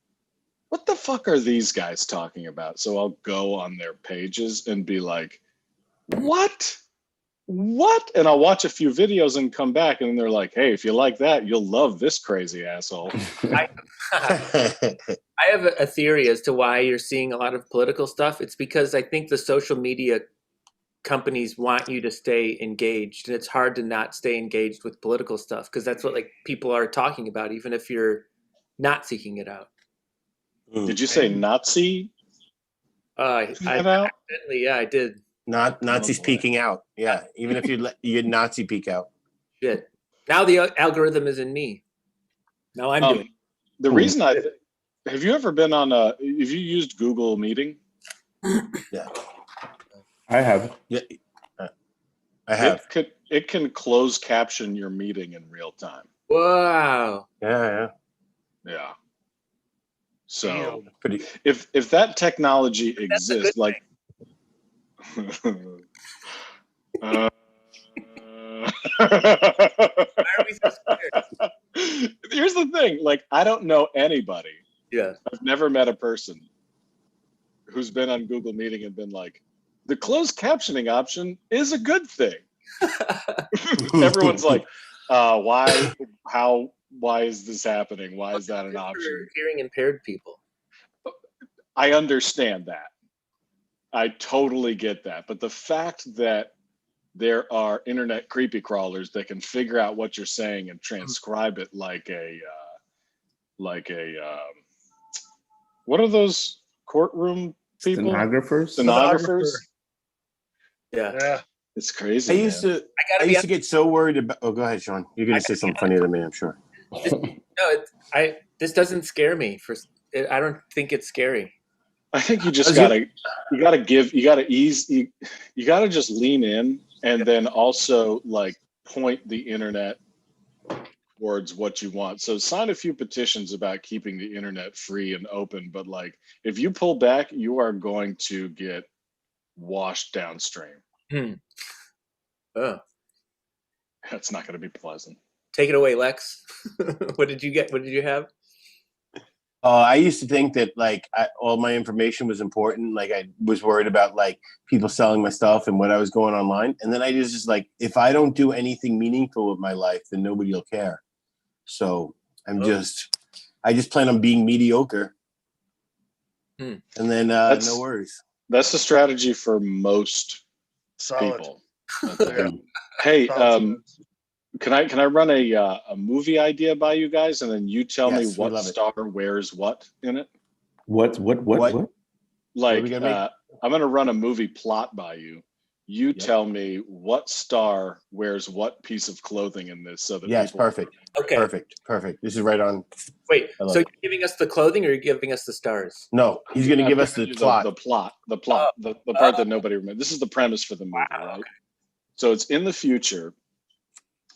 what the fuck are these guys talking about? So I'll go on their pages and be like, what? And I'll watch a few videos and come back, and they're like, hey, if you like that, you'll love this crazy asshole. I have a theory as to why you're seeing a lot of political stuff. It's because I think the social media companies want you to stay engaged, and it's hard to not stay engaged with political stuff because that's what like people are talking about, even if you're not seeking it out. Did you say Nazi? I accidentally, yeah, I did. Not Nazis boy. peeking out. Yeah. Even if you Nazi peek out. Shit. Now the algorithm is in me. Now I'm doing. The reason have you ever been on have you used Google Meeting? Yeah. I have. Yeah. I have. It can close caption your meeting in real time. Wow. Yeah. Yeah. So Pretty. if that technology That's a good exists, like uh, Why are we so scared? here's the thing, like I don't know anybody. Yeah. I've never met a person who's been on Google Meeting and been like, the closed captioning option is a good thing. Everyone's like, why is this happening? Why is that an option? Hearing impaired people. I understand that. I totally get that. But the fact that there are internet creepy crawlers that can figure out what you're saying and transcribe it like a what are those courtroom people? Stenographers. Yeah. It's crazy. I used to get so worried about. Oh, go ahead, Sean. You're gonna say something funnier than me, I'm sure. This doesn't scare me. I don't think it's scary. I think you just gotta just lean in and then also like point the internet towards what you want. So sign a few petitions about keeping the internet free and open, but like if you pull back, you are going to get washed downstream. Oh. That's not going to be pleasant. Take it away, Lex. What did you get? What did you have? I used to think that like all my information was important. Like I was worried about like people selling my stuff and what I was going online. And then I just like, if I don't do anything meaningful with my life, then nobody will care. So I just plan on being mediocre. And then no worries. That's the strategy for most people. Hey, can I run a movie idea by you guys, and then you tell me what star wears what in it? What? Like, I'm gonna run a movie plot by you. You tell me what star wears what piece of clothing in this, so that people... perfect. Okay, perfect. This is right on. Wait, so you're giving us the clothing, or you're giving us the stars? No, he's gonna give us the plot. The part that nobody remembers. This is the premise for the movie, right? So it's in the future.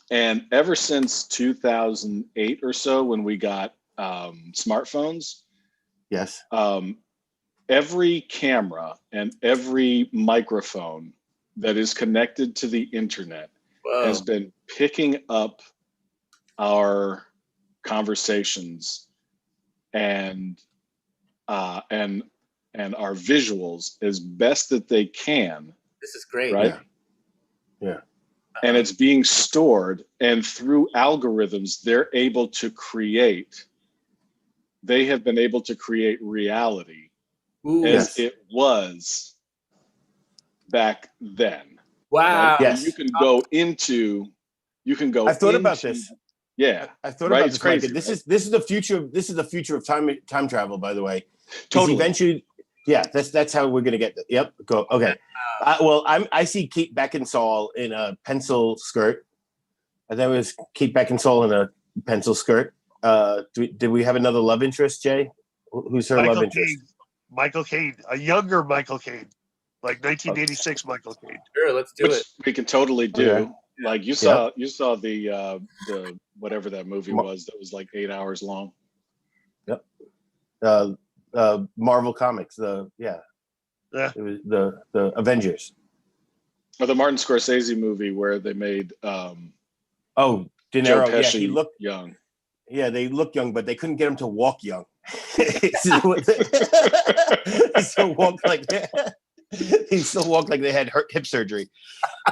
And ever since 2008 or so, when we got smartphones, yes, every camera and every microphone that is connected to the internet has been picking up our conversations and our visuals as best that they can. This is great, right? Yeah. And it's being stored, and through algorithms, they have been able to create reality as it was back then. Wow. Right? Yes. You can go. I've thought about this. Yeah. I've thought about this. Crazy. This is the future. This is the future of time travel, by the way. Totally. Eventually, that's how we're gonna get. Yep. Go. Okay. I see Kate Beckinsale in a pencil skirt. I thought it was Kate Beckinsale in a pencil skirt. Did we have another love interest, Jay? Who's her love interest? Michael Caine, a younger Michael Caine, like 1986 Michael Caine. Sure, let's do it. We can totally do. Okay. Like you saw the whatever that movie was that was like 8 hours long. Yep. Marvel Comics. It was the Avengers. Or the Martin Scorsese movie where they made De Niro. Joe Pesci he looked young. Yeah, they looked young, but they couldn't get him to walk young. He still walked like that. He still walked like they had hip surgery.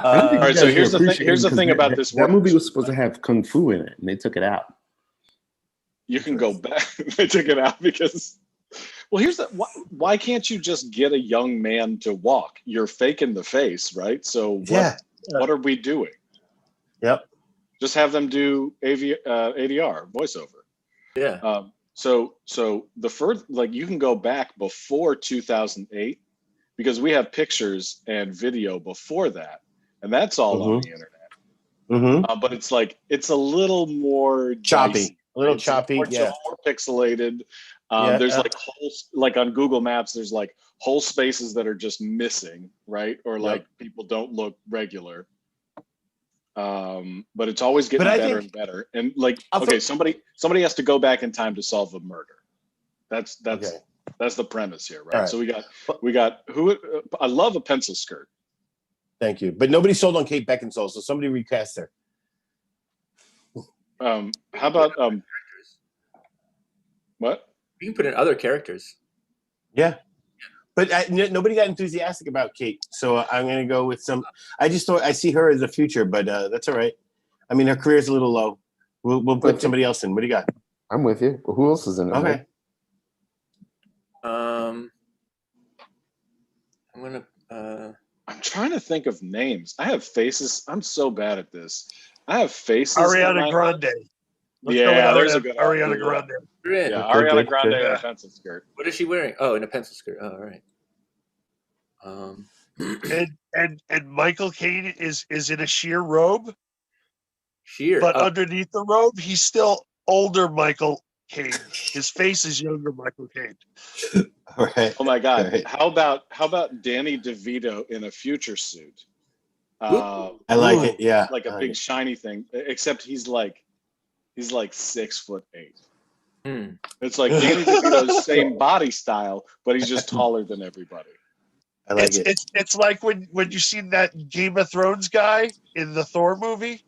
All right, so here's the thing about this. That movie was supposed to have kung fu in it, and they took it out. You can go back. They took it out because... Well, here's the why can't you just get a young man to walk? You're faking the face, right? So what are we doing? Yep. Just have them do ADR voiceover. Yeah. So the first, like, you can go back before 2008 because we have pictures and video before that, and that's all on the internet. But it's like it's a little more choppy, dicey. A little It's choppy, more pixelated. There's like like on Google Maps, there's like whole spaces that are just missing, right? Or like people don't look regular. But it's always getting But I better think- and better. And like, I'll okay, throw- somebody has to go back in time to solve a murder. That's Okay. that's the premise here, right? All right. So we got who? I love a pencil skirt. Thank you. But nobody sold on Kate Beckinsale, so somebody recast her. How about what? You can put in other characters. Yeah. But nobody got enthusiastic about Kate, so I'm going to go with some. I just thought I see her as a future, but that's all right. I mean, her career's a little low. We'll put Okay. somebody else in. What do you got? I'm with you. But who else is in it? Okay. man? I'm gonna. I'm trying to think of names. I have faces. I'm so bad at this. I have faces. in Ariana my- Grande. Let's go Yeah, with there's a good Ariana one. Grande. You're in. Yeah, Okay, Ariana good, Grande good. in a Yeah. pencil skirt. What is she wearing? Oh, in a pencil skirt. Oh, all right. And Michael Caine is in a sheer robe, Sheer. but Oh, underneath the robe, he's still older Michael Caine. His face is younger Michael Caine. All right. Oh my God! Right. How about Danny DeVito in a future suit? I like Ooh. it. Yeah. Like I a like big it. shiny thing, except he's like 6'8". hmm. It's like Danny DeVito's same body style, but he's just taller than everybody. I like it. It's like when you seen that Game of Thrones guy in the Thor movie.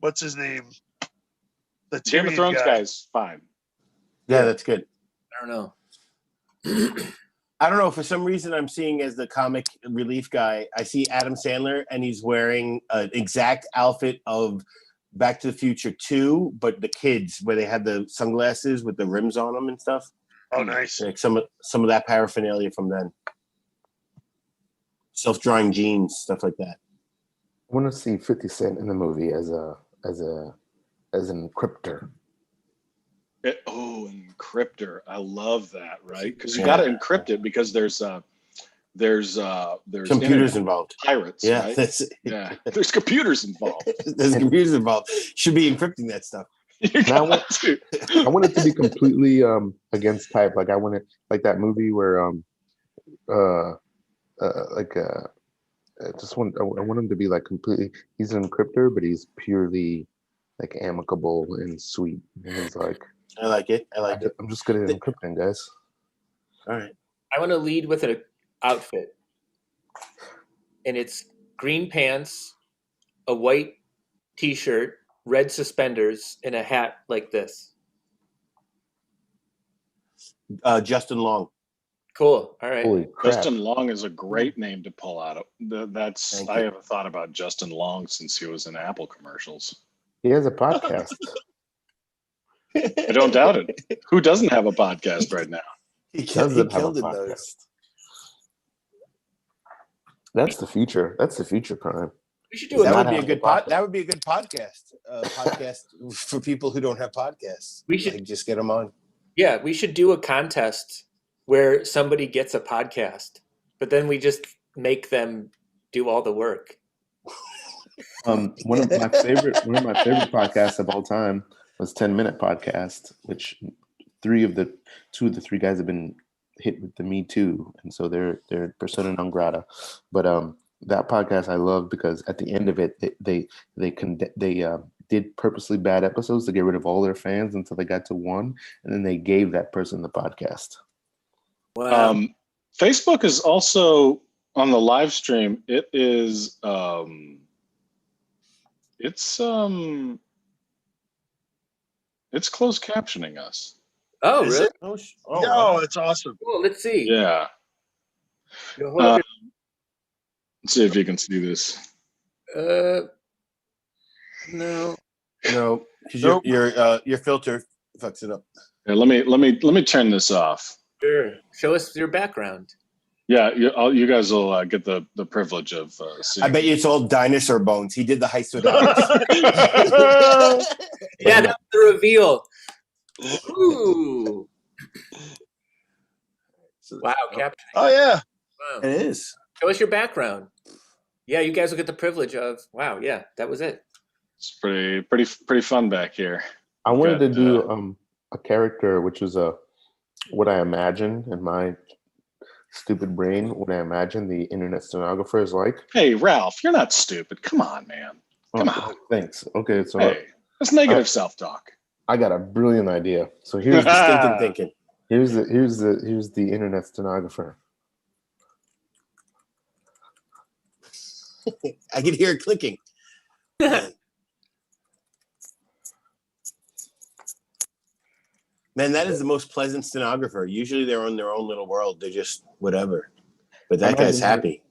What's his name? The Game of Tyrion Thrones guy. guy's fine. Yeah, that's good. I don't know. I don't know. For some reason, I'm seeing as the comic relief guy, I see Adam Sandler, and he's wearing an exact outfit of Back to the Future 2, but the kids, where they had the sunglasses with the rims on them and stuff. Oh, nice. Like some of that paraphernalia from then. Self-drying jeans, stuff like that. I want to see 50 Cent in the movie as an encryptor. Encryptor. I love that, right? Because you Yeah. got to encrypt it because there's Computers internet involved. pirates, Yeah, right? that's Yeah, there's computers involved. there's computers involved. Should be encrypting that stuff. You Now got to. I want it to be completely against type. Like I want it like that movie where I want him to be like completely. He's an encryptor, but he's purely like amicable and sweet. And he's like, I like it. I like it. I'm just good at encrypting, guys. All right. I want to lead with an outfit, and it's green pants, a white T-shirt, red suspenders, and a hat like this. Justin Long. Cool. All right. Holy crap! Justin Long is a great name to pull out. That's Thank I you. haven't thought about Justin Long since he was in Apple commercials. He has a podcast. I don't doubt it. Who doesn't have a podcast right now? He Doesn't have a killed it though. podcast. That's the future. That's the future crime. We should do That a would be a have good a podcast. that would be a good podcast. Podcast for people who don't have podcasts. We should- Like, just get them on. Yeah, we should do a contest where somebody gets a podcast, but then we just make them do all the work. One of my favorite podcasts of all time was 10-Minute Podcast, which two of the three guys have been hit with the Me Too, and so they're persona non grata. But that podcast I love because at the end of it, they did purposely bad episodes to get rid of all their fans until they got to one, and then they gave that person the podcast. Wow. Facebook is also on the live stream. It is it's closed captioning us. Oh, Is really? it? Oh, No, it's awesome. Cool. Let's see. Yeah. You hold up Let's see if you can see this. no. no, because Nope. your filter fucks it up. Yeah, let me turn this off. Sure. Show us your background. Yeah, you guys will get the privilege of seeing. I bet you it's all dinosaur bones. He did the heist with dinos. Yeah, that's the reveal. Ooh. Wow, captioning. Oh yeah. Wow. It is. Show us your background. Yeah, you guys will get the privilege of. Wow, yeah, that was it. It's pretty fun back here. I wanted to Got, do a character which was what I imagined in my stupid brain when I imagine the internet stenographer is like. Hey, Ralph, you're not stupid. Come on, man. Come on. Thanks. Okay, so Hey, that's negative self-talk. I got a brilliant idea. So here's He's the stinking thinking. here's the internet stenographer. I can hear it clicking. Man, that is the most pleasant stenographer. Usually they're in their own little world. They're just whatever. But that guy's happy.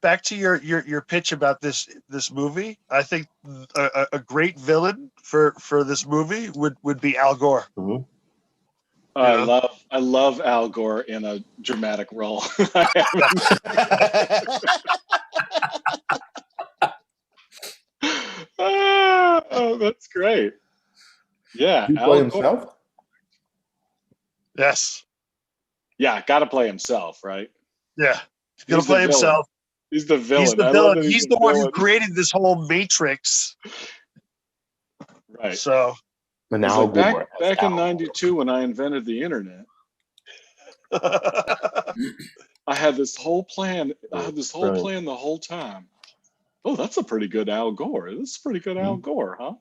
Back to your pitch about this movie. I think a great villain for this movie would be Al Gore. Mm-hmm. I love Al Gore in a dramatic role. Oh, that's great. Yeah, He play Al Gore. himself? Yes. Yeah, got to play himself, right? Yeah. He's gonna He's the play villain. himself. He's the villain. He's the I love villain. that He's the one who villain. created this whole matrix. Right. So And It's Al like Gore. back in '92 when I invented the internet, I had this whole plan. I had this whole Brilliant. plan the whole time. Oh, that's a pretty good Al Gore. This is pretty good Al Gore, huh?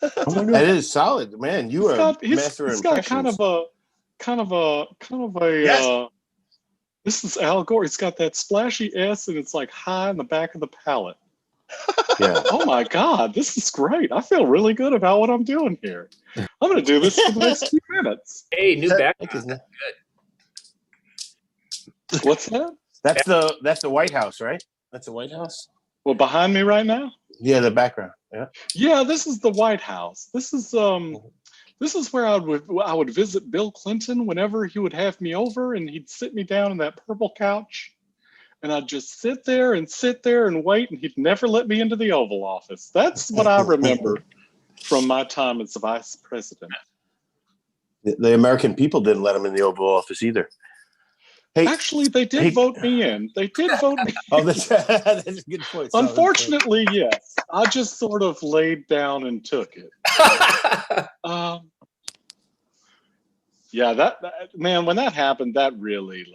I wonder That is solid, man. You are a master of He's got impressions. kind of a. Yes. This is Al Gore. He's got that splashy S, and it's like high in the back of the palate. Yeah. Oh my God, this is great. I feel really good about what I'm doing here. I'm going to do this for the next few minutes. Hey, new back. What's that? That's the White House, right? That's the White House? Well, behind me right now? Yeah, the background. Yeah. Yeah, this is the White House. This is where I would visit Bill Clinton whenever he would have me over, and he'd sit me down in that purple couch, and I'd just sit there and wait, and he'd never let me into the Oval Office. That's what I remember from my time as vice president. The American people didn't let him in the Oval Office either. Hey, Actually, they did vote me in. They did vote me. oh, that's a good point. Solid Unfortunately, yes. I just sort of laid down and took it. Yeah, that man, when that happened, that really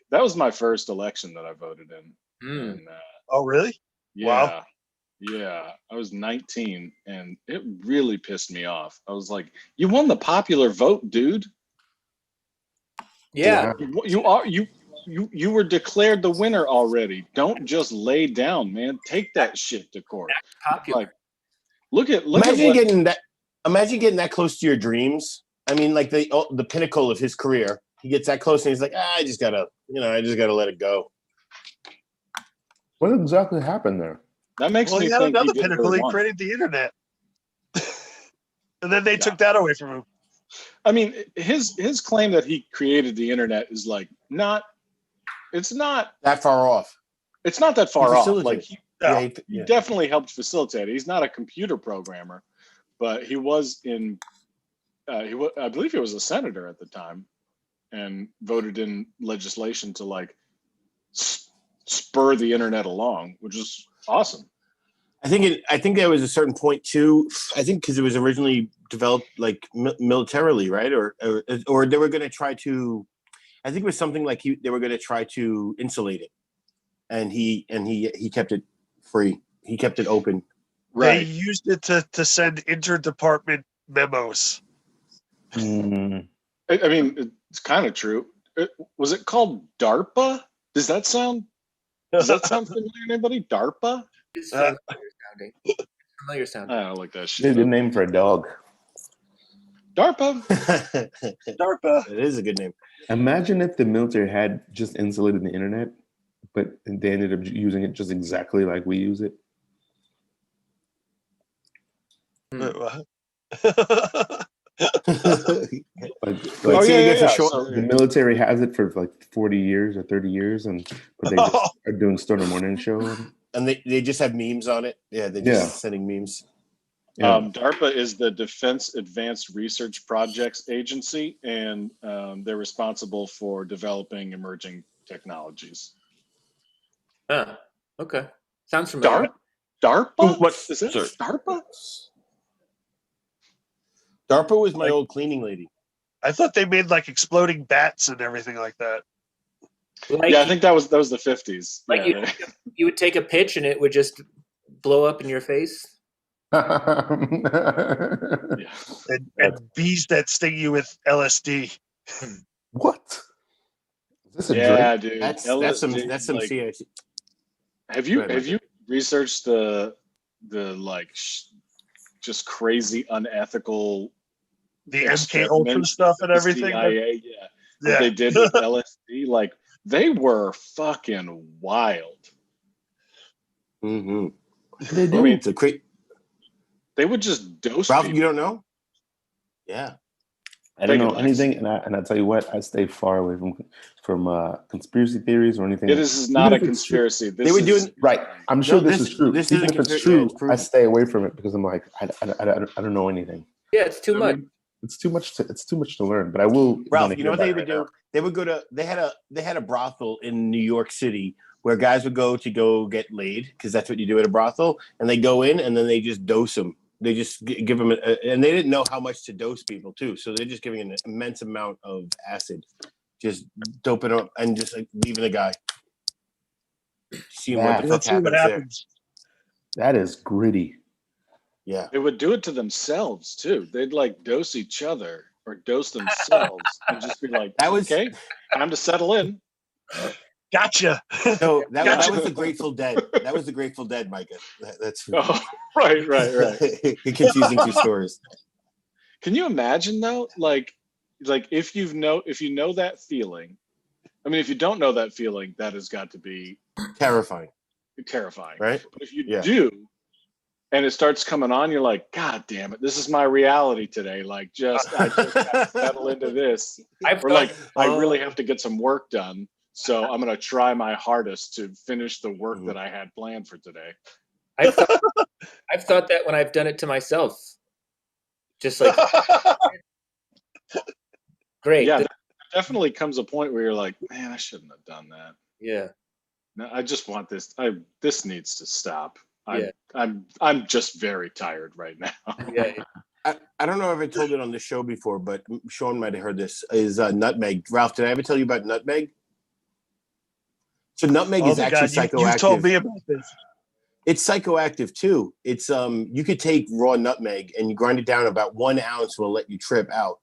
that was my first election that I voted in. And, oh, really? yeah, Wow. Yeah, I was 19, and it really pissed me off. I was like, "You won the popular vote, dude. Yeah. You were declared the winner already. Don't just lay down, man. Take that shit to court." Popular. Like, look at Imagine getting that close to your dreams. I mean, like the pinnacle of his career. He gets that close, and he's like, I just gotta let it go. What exactly happened there? that makes Well, me he had think another he did pinnacle. He what he created the internet, and then they took that away from him. I mean, his claim that he created the internet is like it's not That far off. it's not that far off. facilitated. Like he definitely helped facilitate it. He's not a computer programmer, but he was in. I believe he was a senator at the time, and voted in legislation to spur the internet along, which is awesome. I think there was a certain point too. I think because it was originally developed militarily, right? Or they were going to try to. I think it was something like they were going to try to insulate it, and he kept it free. He kept it open. They used it to send interdepartment memos. I mean, it's kind of true. Was it called DARPA? Does that sound familiar to anybody? DARPA? It's familiar sounding. I don't like that It's shit. a good name for a dog. DARPA. DARPA. It is a good name. Imagine if the military had just insulated the internet, but they ended up using it just exactly like we use it. Oh, yeah. The military has it for like 40 years or 30 years, but they just are doing Stoner Morning Show. And they just have memes on it. Yeah, they're just sending memes. Yeah. DARPA is the Defense Advanced Research Projects Agency, and they're responsible for developing emerging technologies. Okay. Sounds familiar. DARPA? What Is it DARPA? DARPA was my old cleaning lady. I thought they made like exploding bats and everything like that. Like, Yeah, I think that was the 50s. like Yeah, you would take a pitch and it would just blow up in your face. yeah. And bees that sting you with LSD. What? Is this a Yeah, drink? dude. That's LSD, some like, CIC. have you Go ahead, researched the like just crazy unethical The MK Ultra experiments stuff and the everything. CIA, yeah, that Yeah. they did with LSD? Like, they were fucking wild. Mm-hmm. What do they I do? mean, It's a great. they would just dose Ralph, people. you don't know? Yeah. I don't Take it, know Lex. anything, and I tell you what, I stay far away from conspiracy theories or anything. Yeah, this is not Even a if it's true- conspiracy. This They were is doing- Right, I'm sure No, this is true. this Even isn't if it's conspiracy. true, Yeah, it's I proven. stay away from it because I'm like, I don't know anything. Yeah, it's too I much. mean, it's too much to learn. But I will. Ralph, wanna you know hear what they about would it right do? They would go to. They had a brothel in New York City where guys would go get laid because that's what you do at a brothel, and they go in and then they just dose them. They just give them, and they didn't know how much to dose people too, so they're just giving an immense amount of acid, just doping up and just like leaving the guy. Seeing what the fuck Let's see what happens there. happens. That is gritty. Yeah. They would do it to themselves too. They'd like dose each other or dose themselves and just be like, That was- okay, time to settle in. Gotcha. So that Gotcha. was the Grateful Dead. That was the Grateful Dead, Micah. That's Oh, right. confusing two stories. Can you imagine though? Like if you know that feeling. I mean, if you don't know that feeling, that has got to be Terrifying, terrifying. right? But if you Yeah. do, and it starts coming on, you're like, God damn it, this is my reality today. Like, I just have to settle into this. I've Or thought, like, I really have to get some work done. So I'm going to try my hardest to finish the work that I had planned for today. I've thought that when I've done it to myself. Just like, great. Yeah, there definitely comes a point where you're like, man, I shouldn't have done that. Yeah. No, I just want this. This needs to stop. Yeah. I'm just very tired right now. Yeah. I don't know if I told it on the show before, but Sean might have heard this. Is nutmeg? Ralph, did I ever tell you about nutmeg? So nutmeg is actually psychoactive. You told me about this. It's psychoactive too. It's you could take raw nutmeg and you grind it down. About 1 ounce will let you trip out,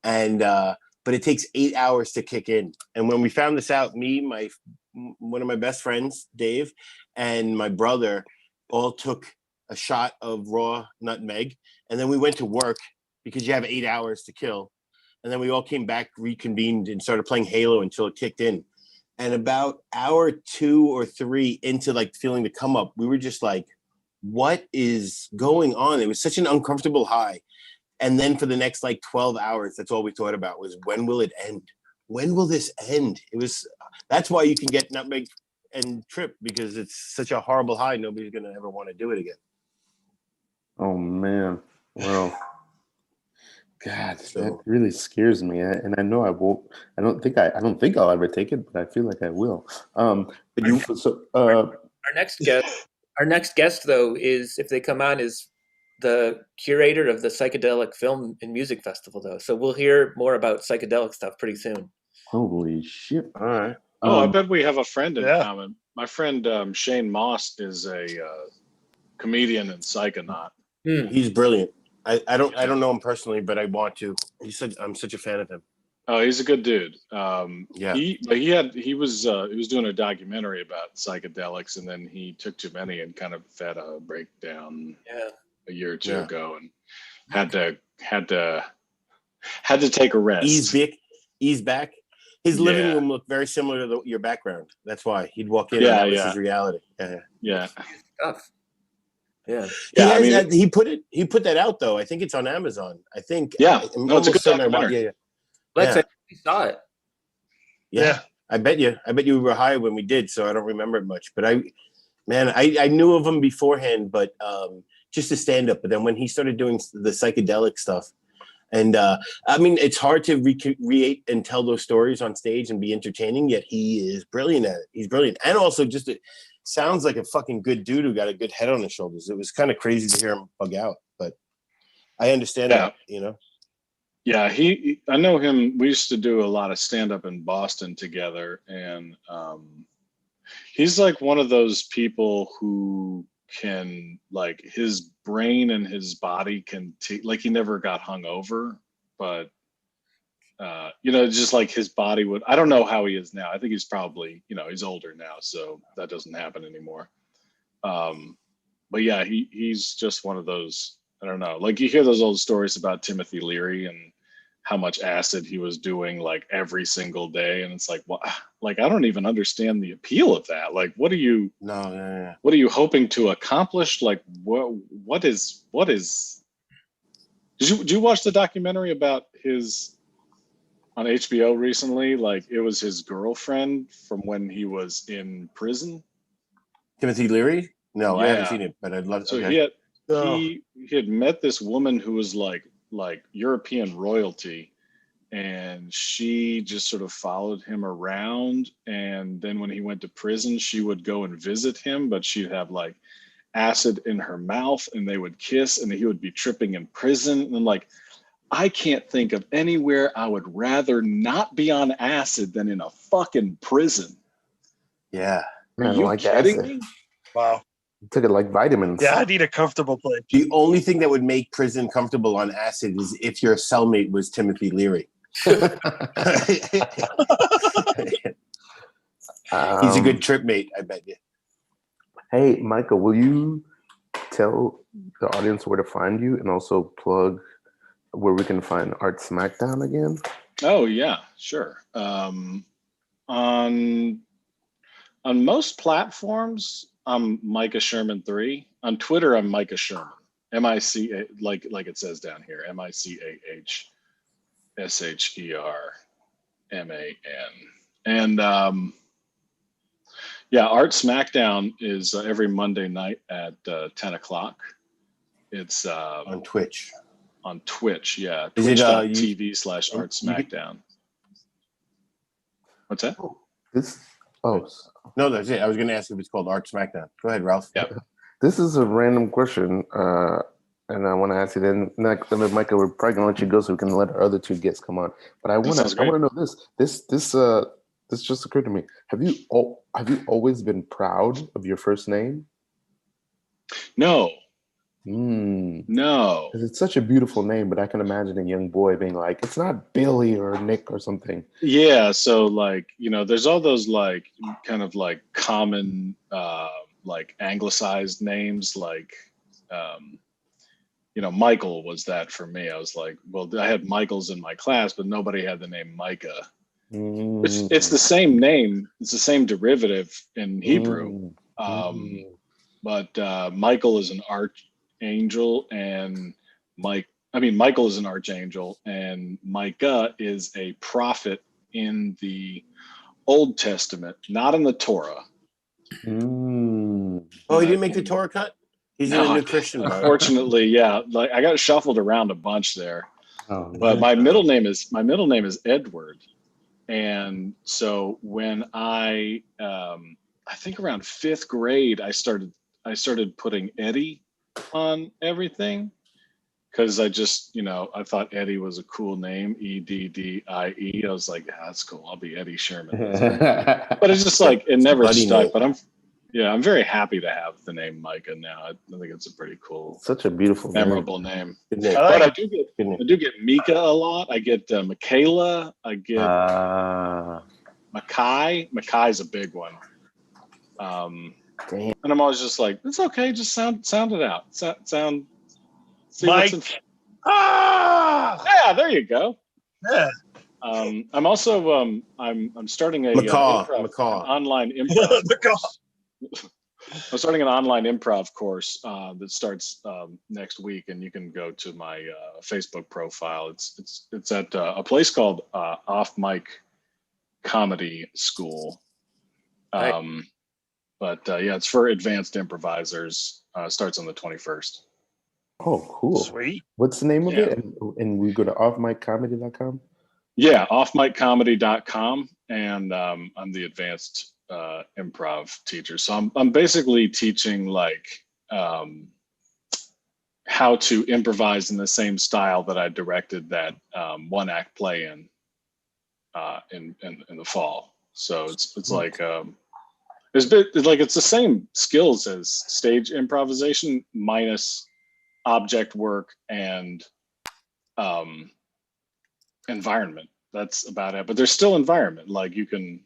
and but it takes 8 hours to kick in. And when we found this out, me, one of my best friends, Dave, and my brother all took a shot of raw nutmeg, and then we went to work because you have 8 hours to kill, and then we all came back, reconvened, and started playing Halo until it kicked in. And about hour 2 or 3 into like feeling the come up, we were just like, what is going on? It was such an uncomfortable high. And then for the next like 12 hours, that's all we thought about was, when will it end? When will this end? That's why you can get nutmeg and trip, because it's such a horrible high. Nobody's going to ever want to do it again. Oh man, well, God, So- that really scares me, and I know I won't. I don't think I'll ever take it, but I feel like I will. But you, Our next guest, though, is, if they come on, is the curator of the Psychedelic Film and Music Festival, though. So we'll hear more about psychedelic stuff pretty soon. Holy shit! all right. Oh, I bet we have a friend in Yeah. common. My friend Shane Moss is a comedian and psychonaut. He's brilliant. I don't know him personally, but I want to. I'm such a fan of him. Oh, he's a good dude. Yeah. He was doing a documentary about psychedelics, and then he took too many and kind of had a breakdown Yeah. a year or two Yeah. ago, and had to take a rest. Ease back. His living Yeah. room looked very similar to your background. That's why he'd walk in. Yeah, and that was yeah. his reality. Yeah. Yeah, Stuff. Yeah. yeah. He put that out though. I think it's on Amazon. I think. Yeah. I'm No, it's a almost good certain documentary. Yeah. Lex, Yeah. I saw it. Yeah. I bet you we were high when we did, so I don't remember it much. But I knew of him beforehand, but just to stand up. But then when he started doing the psychedelic stuff, and I mean, it's hard to recreate and tell those stories on stage and be entertaining. Yet he is brilliant at it. He's brilliant, and also just sounds like a fucking good dude who got a good head on his shoulders. It was kind of crazy to hear him bug out, but I understand Yeah. that, you know. Yeah, I know him. We used to do a lot of stand up in Boston together, and he's like one of those people who can, like, his brain and his body can like, he never got hung over, but just like his body would. I don't know how he is now. I think he's probably, he's older now, so that doesn't happen anymore. But yeah, he's just one of those. I don't know. Like, you hear those old stories about Timothy Leary and how much acid he was doing like every single day, and it's like, well, like, I don't even understand the appeal of that. Like, what are you hoping to accomplish? Like, what is? Did you watch the documentary about his on HBO recently? Like, it was his girlfriend from when he was in prison. Timothy Leary? No, I haven't Yeah. seen it, but I'd love. So Okay. he had met this woman who was like European royalty, and she just sort of followed him around. And then when he went to prison, she would go and visit him, but she'd have like acid in her mouth, and they would kiss, and he would be tripping in prison. And I'm like, I can't think of anywhere I would rather not be on acid than in a fucking prison. Yeah. Are Man, you like kidding acid. me? Wow. Took it like vitamins. Yeah, I need a comfortable place. The only thing that would make prison comfortable on acid is if your cellmate was Timothy Leary. He's a good trip mate, I bet you. Hey, Michael, will you tell the audience where to find you and also plug where we can find Art Smackdown again? Oh yeah, sure. On most platforms, I'm Micah Sherman 3. On Twitter, I'm Micah Sherman. M-I-C-A, like it says down here, MICAHSHERMAN. And yeah, Art Smackdown is every Monday night at 10 o'clock. It's On Twitch. on Twitch, yeah. Is it, Twitch.tv/Art Smackdown. What's that? No, that's it. I was going to ask if it's called Art Smackdown. Go ahead, Ralph. Yeah. This is a random question, and I want to ask you. Then, Michael, we're probably gonna let you go so we can let our other two guests come on. But I want to know this. This just occurred to me. Have you always been proud of your first name? No. No. No. It's such a beautiful name, but I can imagine a young boy being like, it's not Billy or Nick or something. Yeah, so like, there's all those like kind of like common like anglicized names, like Michael was that for me. I was like, well, I had Michaels in my class, but nobody had the name Micah. It's the same name, it's the same derivative in Hebrew. But Michael is an archangel, and Michael is an archangel, and Micah is a prophet in the Old Testament, not in the Torah. Oh, he didn't make the Torah cut? He's in a new Christian, bro. Unfortunately, yeah. Like, I got shuffled around a bunch there. But my middle name is Edward. And so when I think around 5th grade, I started putting Eddie on everything, because I just, I thought Eddie was a cool name, Eddie. I was like, that's cool. I'll be Eddie Sherman. But it's just like, it never stuck. But I'm very happy to have the name Micah now. I think it's a pretty cool, such a beautiful, memorable name. But I do get Mika a lot. I get Michaela. I get Makai. Makai's a big one. Damn. And I'm always just like, it's okay. Just sound it out. Sound. See Mike. Yeah, there you go. Yeah. I'm also I'm starting a Macaw. an online improv. course. I'm starting an online improv course that starts next week, and you can go to my Facebook profile. It's at a place called Off Mic Comedy School. But yeah, it's for advanced improvisers. Starts on the 21st. Oh, cool. Sweet. What's the name of it? And we go to offmiccomedy.com? Yeah, offmiccomedy.com. And I'm the advanced improv teacher. So I'm basically teaching like how to improvise in the same style that I directed that one act play in the fall. So it's like it's the same skills as stage improvisation minus object work and environment. That's about it. But there's still environment. Like you can,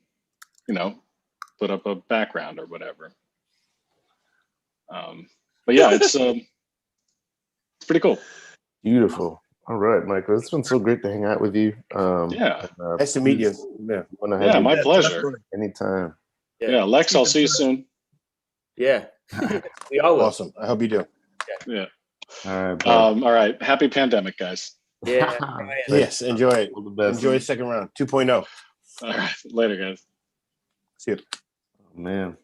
put up a background or whatever. But yeah, it's pretty cool. Beautiful. All right, Michael. It's been so great to hang out with you. Yeah. Nice to meet you. Yeah, Yeah, my pleasure. Anytime. Yeah, Lex, I'll see you soon. Yeah. We all will. Awesome. I hope you do. Yeah. All right, bro. All right. Happy pandemic, guys. Yeah. Yes, enjoy it. All the best. Enjoy the second round. 2.0. All right. Later, guys. See you. Oh, man,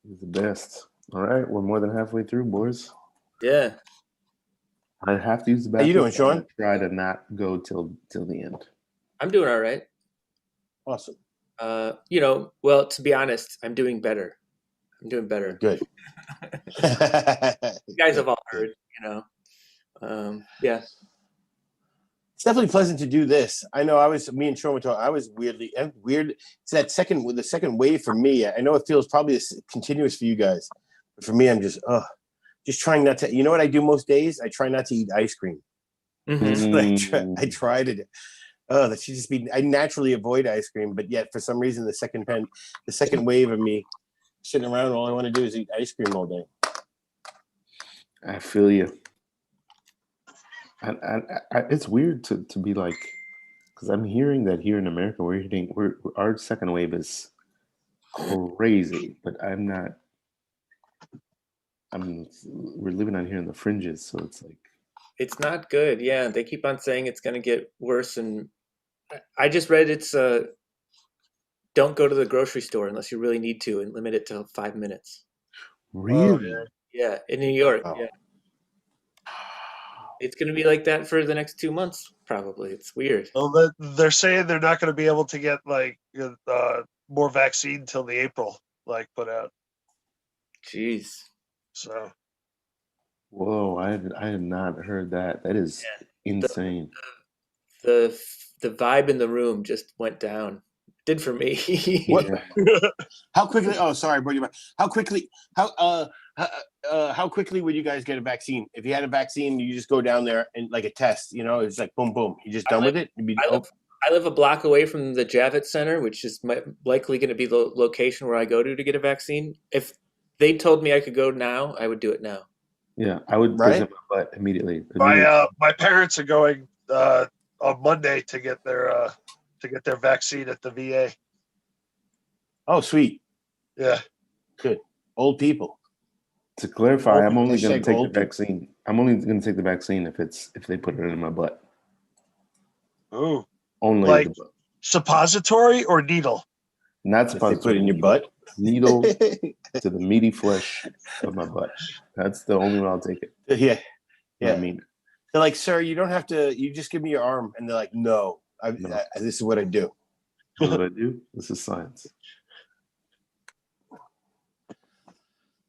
he's the best. All right, we're more than halfway through, boys. Yeah. I have to use the How bathroom. you doing, I'm Sean? gonna try to not go till the end. I'm doing all right. Awesome. Well, to be honest, I'm doing better. I'm doing better. Good. You guys have all heard, yeah. It's definitely pleasant to do this. I know me and Sean were talking, I was weird. It's the second wave for me. I know it feels probably continuous for you guys. But for me, I'm just trying not to, you know what I do most days? I try not to eat ice cream. Mhm. I try to, that should just be, I naturally avoid ice cream, but yet for some reason, the second wave of me sitting around, all I want to do is eat ice cream all day. I feel you. And it's weird to be like, because I'm hearing that here in America, our second wave is crazy, but we're living out here in the fringes, so it's like, It's not good. Yeah, they keep on saying it's going to get worse, and I just read it's don't go to the grocery store unless you really need to, and limit it to 5 minutes. really? Yeah, in New York. Wow. Yeah, it's going to be like that for the next 2 months, probably. It's weird. Well, they're saying they're not going to be able to get more vaccine until the April put out. Jeez. So Whoa, I had not heard that. That is insane. The vibe in the room just went down. Did for me. What? Yeah. How quickly? Oh, sorry, bro. How quickly would you guys get a vaccine? If you had a vaccine, you just go down there and like a test. It's like boom, boom. You just done with it. I live a block away from the Javits Center, which is likely going to be the location where I go to get a vaccine. If they told me I could go now, I would do it now. Yeah, I would present my butt immediately. my parents are going on Monday to get their vaccine at the VA. Oh, sweet. Yeah. Good. Old people. To clarify, I'm only going to Hashtag take the old people. vaccine. I'm only going to take the vaccine if they put it in my butt. Ooh. Only Like- the butt. Suppository or needle? Not If they supposed put it in your butt. Needle to the meaty flesh of my butt. That's the only way I'll take it. Yeah. I mean, They're like, sir, you don't have to. You just give me your arm, and they're like, no. No. This is what I do. you know what I do? This is science.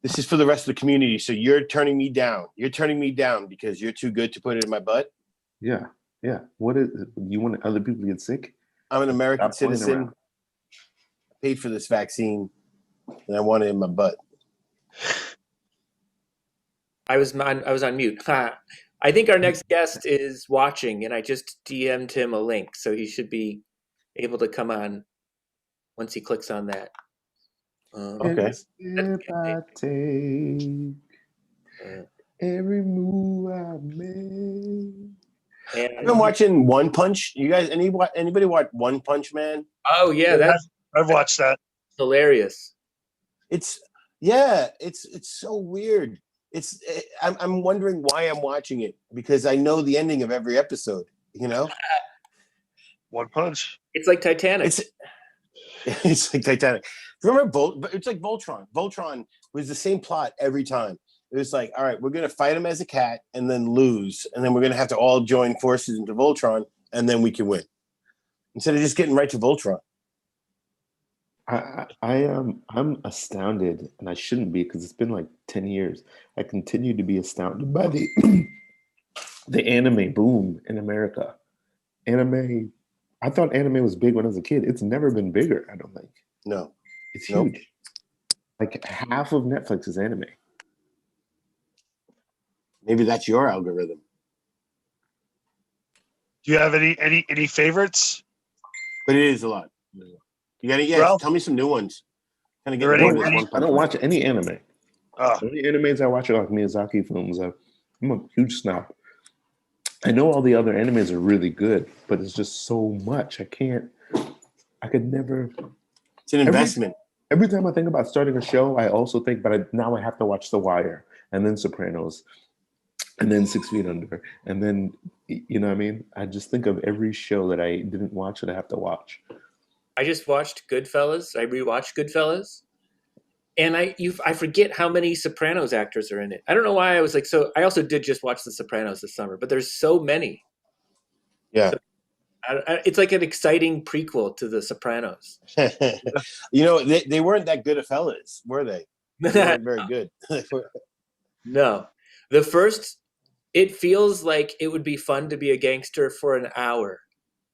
This is for the rest of the community. So you're turning me down. You're turning me down because you're too good to put it in my butt. Yeah, yeah. What is? You want other people to get sick? I'm an American Stop pulling citizen. around. Paid for this vaccine, and I want it in my butt. I was on mute. I think our next guest is watching, and I just DM'd him a link, so he should be able to come on once he clicks on that. Okay. Every step I take, every move I make. I've been watching One Punch. You guys, anybody watch One Punch Man? Oh yeah, that's I've watched that. hilarious. It's so weird. I'm wondering why I'm watching it because I know the ending of every episode. One Punch. It's like Titanic. It's like Titanic. Remember it's like Voltron. Voltron was the same plot every time. It was like, all right, we're gonna fight him as a cat and then lose, and then we're gonna have to all join forces into Voltron, and then we can win. Instead of just getting right to Voltron. I'm astounded, and I shouldn't be because it's been like 10 years. I continue to be astounded by the the anime boom in America. Anime, I thought anime was big when I was a kid. It's never been bigger, I don't think. No. It's Nope. huge. Like half of Netflix is anime. Maybe that's your algorithm. Do you have any favorites? But it is a lot. You gotta Ralph? tell me some new ones. Kind of There get any- bored of this any- One I Punch don't Man. watch any anime. Uh, The only animes I watch are like Miyazaki films. I'm a huge snob. I know all the other animes are really good, but it's just so much. I could never. It's an investment. Every time I think about starting a show, I also think, but now I have to watch The Wire and then Sopranos and then 6 Feet Under. And then, you know what I mean? I just think of every show that I didn't watch that I have to watch. I just watched Goodfellas. I rewatched Goodfellas, and I forget how many Sopranos actors are in it. I don't know why I was like so. I also did just watch The Sopranos this summer, but there's so many. Yeah. It's like an exciting prequel to The Sopranos. They weren't that good of fellas, were they? They weren't very good. No, the first. It feels like it would be fun to be a gangster for an hour,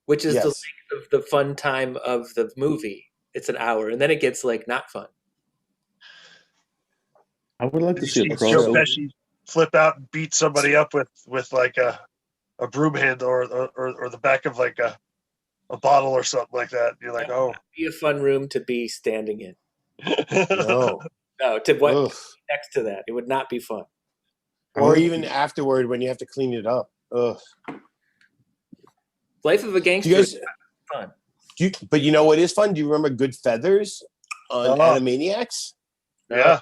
which is the Yes. length of the fun time of the movie. It's an hour, and then it gets like not fun. I would like to see a see Joe crossover. Pesci flip out and beat somebody up with like a broom handle or the back of like a bottle or something like that. You're like, oh. Be a fun room to be standing in. No. No, to what Ugh. next to that, it would not be fun. Or even afterward when you have to clean it up. Ugh. Life of a Do gangster you guys? is fun. But you know what is fun? Do you remember Good Feathers on Oh. Animaniacs? Yeah.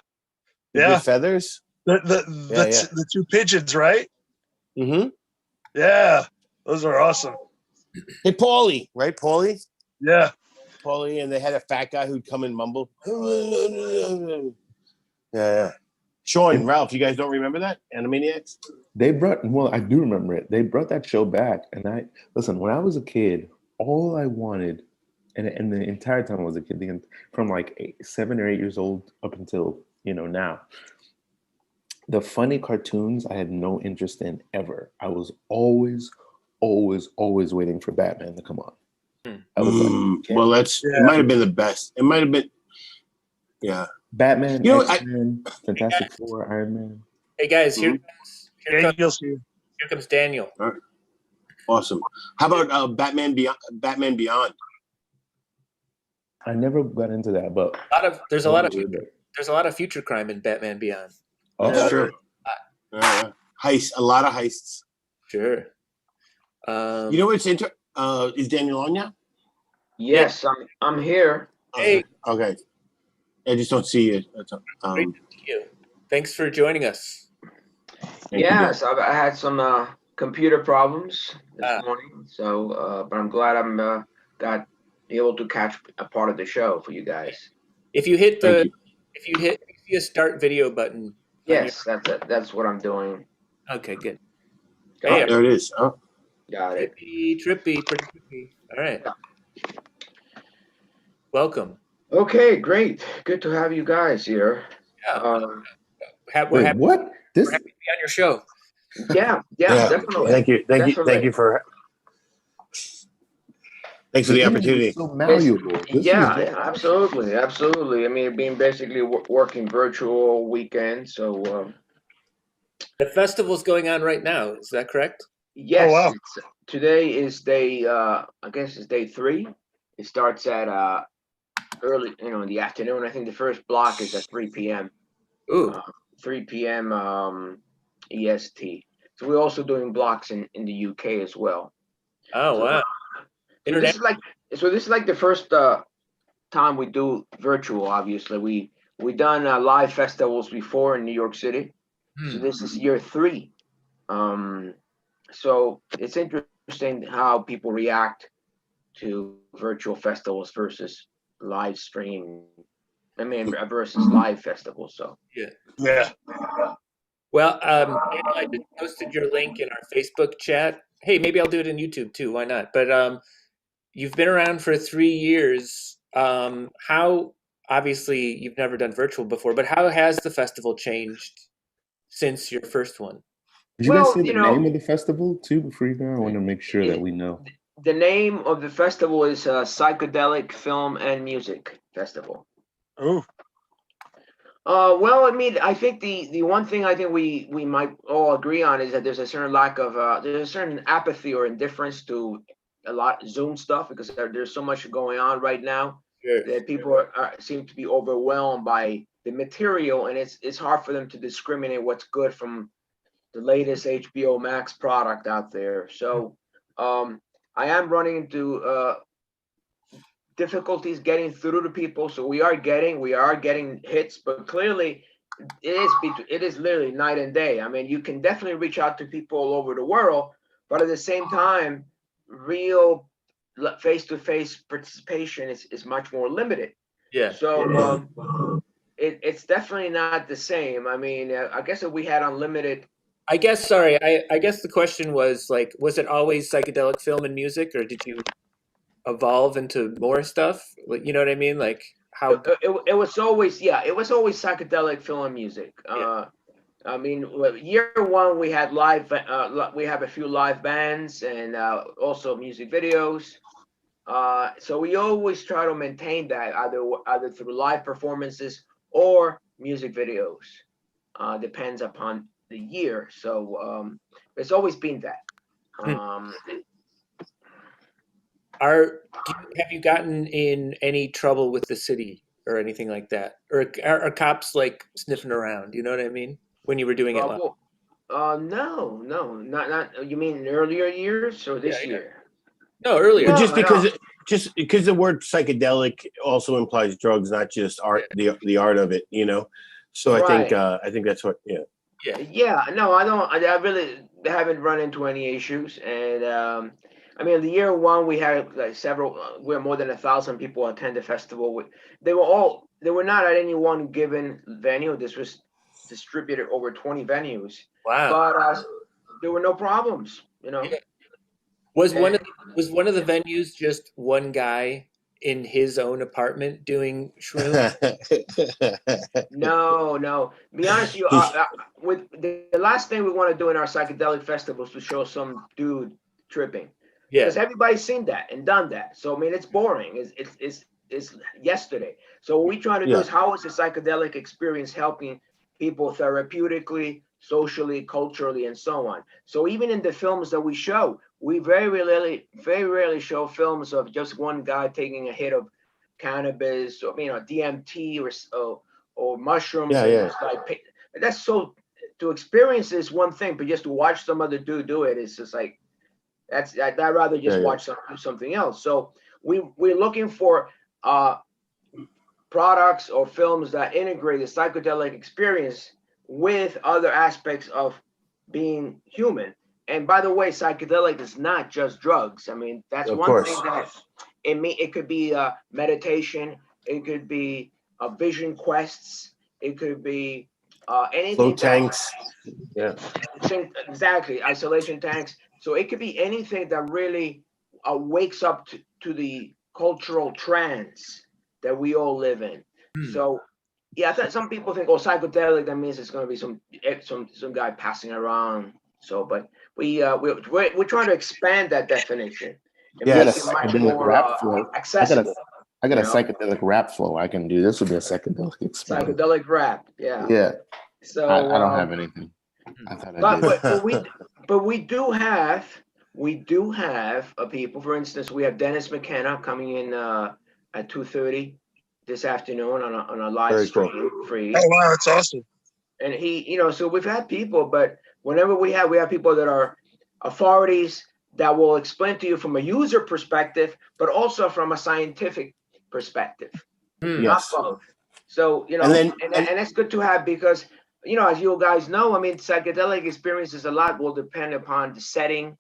Yeah. Good Feathers. The two pigeons, right? Mm-hmm. Yeah. Those are awesome. Hey, Paulie, right? Paulie, Yeah. and they had a fat guy who'd come and mumble. Yeah. Sean, Ralph, you guys don't remember that Animaniacs? I do remember it. They brought that show back. And listen, when I was a kid, all I wanted, and the entire time I was a kid, from like 7 or 8 years old up until, now, the funny cartoons I had no interest in ever. I was always waiting for Batman to come on. I was like, Well, it might have been the best. It might have been, yeah. Batman, You know, X-Men, Fantastic Four, Iron Man. Hey guys, here Daniel's here. comes Daniel. Awesome. How about Batman Beyond? I never got into that, but There's a lot of future crime in Batman Beyond. oh, That's true. Heists, a lot of heists. Sure. You know what's is Daniel on now? Yes, I'm here. Hey. Okay. I just don't see it. Great to see you. Thanks for joining us. Thank you. Yes, I had some computer problems this morning, so but I'm glad I'm got able to catch a part of the show for you guys. If you hit Thank if you see a start video button. Yes, that's it. That's what I'm doing. Okay, good. Oh, there it is. Oh. Got it. Trippy, pretty trippy. All right. Welcome. Okay, great. Good to have you guys here. Yeah. Um, We're Wait, happy, what? we're happy to be on your show. yeah, definitely. Thank you Definitely. for thanks for the opportunity. So malleable. This Yeah, is- absolutely. I mean, being basically working virtual weekend, so The festival's going on right now. Is that correct? yes. Oh, wow. Today is day. I guess it's day 3. It starts at early, in the afternoon. I think the first block is at 3 p.m. Ooh. 3 p.m. EST. So we're also doing blocks in the UK as well. Oh So, wow. So this is like the first time we do virtual. Obviously, we done live festivals before in New York City. So this is year 3. So it's interesting how people react to virtual festivals versus live stream. I mean, versus live festivals. So Yeah. Well, I just posted your link in our Facebook chat. Hey, maybe I'll do it in YouTube too. Why not? But you've been around for 3 years. how, obviously you've never done virtual before, but how has the festival changed since your first one? Did you guys Well, say you the know, name of the festival too before you go? I want to make sure that it, we know. the name of the festival is Psychedelic Film and Music Festival. Oh, Well, I mean, I think the one thing I think we might all agree on is that there's a certain lack of there's a certain apathy or indifference to a lot Zoom stuff because there's so much going on right now Sure. that people seem to be overwhelmed by the material, and it's hard for them to discriminate what's good from the latest HBO Max product out there. So I am running into difficulties getting through to people. So we are getting hits, but clearly it is literally night and day. I mean, you can definitely reach out to people all over the world, but at the same time, real face-to-face participation is much more limited. Yeah. So it's definitely not the same. I mean, I guess if we had unlimited. I guess, sorry, I guess the question was like, was it always psychedelic film and music, or did you evolve into more stuff? Like, you know what I mean? Like how? It was always, yeah, it was always psychedelic film and music. Yeah. I mean, year one we had live. We have a few live bands and also music videos. So we always try to maintain that either through live performances or music videos. Depends upon the year. So it's always been that. Have you gotten in any trouble with the city or anything like that, or are cops like sniffing around? You know what I mean? When you were doing it live? No, not. You mean in earlier years or this Yeah. year? No, earlier. But No, just because the word psychedelic also implies drugs, not just art, the art of it, you know. So Right. I think that's what, yeah. Yeah, no, I don't. I really haven't run into any issues, and I mean, the year one we had like several. Where more than 1,000 people attend the festival. They were not at any one given venue. This was distributed over 20 venues, Wow. but there were no problems. You know. Yeah. Was one of the venues just one guy in his own apartment doing shrooms? No. Be honest, with you with the last thing we want to do in our psychedelic festival is to show some dude tripping. Yeah. Because everybody's seen that and done that. So I mean, it's boring. It's yesterday. So what we try to do is how is the psychedelic experience helping people therapeutically, socially, culturally, and so on. So even in the films that we show, we very rarely show films of just one guy taking a hit of cannabis or DMT or mushrooms. Yeah. Like, that's so to experience is one thing, but just to watch some other dude do it is just like I'd rather just watch do something else. So we're looking for products or films that integrate the psychedelic experience with other aspects of being human. And by the way, psychedelic is not just drugs. I mean, that's one thing that it could be meditation, it could be vision quests, it could be anything. Flow tanks. Yeah. Exactly. Isolation tanks. So it could be anything that really wakes up to the cultural trance that we all live in. So yeah, I thought some people think, psychedelic, that means it's going to be some guy passing around. So, but we're trying to expand that definition and make it much more accessible. I got a psychedelic rap flow I can do. This would be a psychedelic experience. Psychedelic rap, yeah. Yeah. So I don't have anything. I thought I did. But we do have people. For instance, we have Dennis McKenna coming in at 2:30 this afternoon on a live stream. Free. Oh wow, that's awesome. And he, so we've had people, but whenever we have people that are authorities that will explain to you from a user perspective, but also from a scientific perspective. Not both. So, and that's good to have because, as you guys know, I mean, psychedelic experiences a lot will depend upon the setting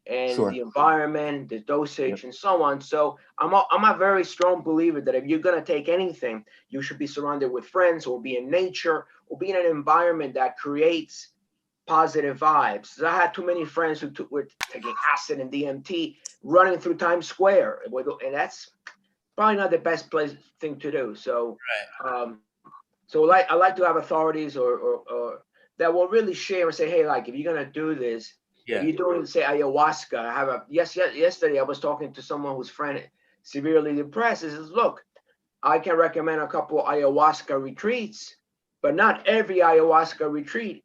and the environment, the dosage, and so on. So I'm a very strong believer that if you're going to take anything, you should be surrounded with friends or be in nature or be in an environment that creates positive vibes. So I had too many friends who were taking acid and DMT running through Times Square. And probably not the best place thing to do. So, so I like to have authorities or that will really share and say, hey, like if you're gonna do this, Yeah. if you're doing say ayahuasca, I have yesterday I was talking to someone whose friend severely depressed. He says, look, I can recommend a couple ayahuasca retreats, but not every ayahuasca retreat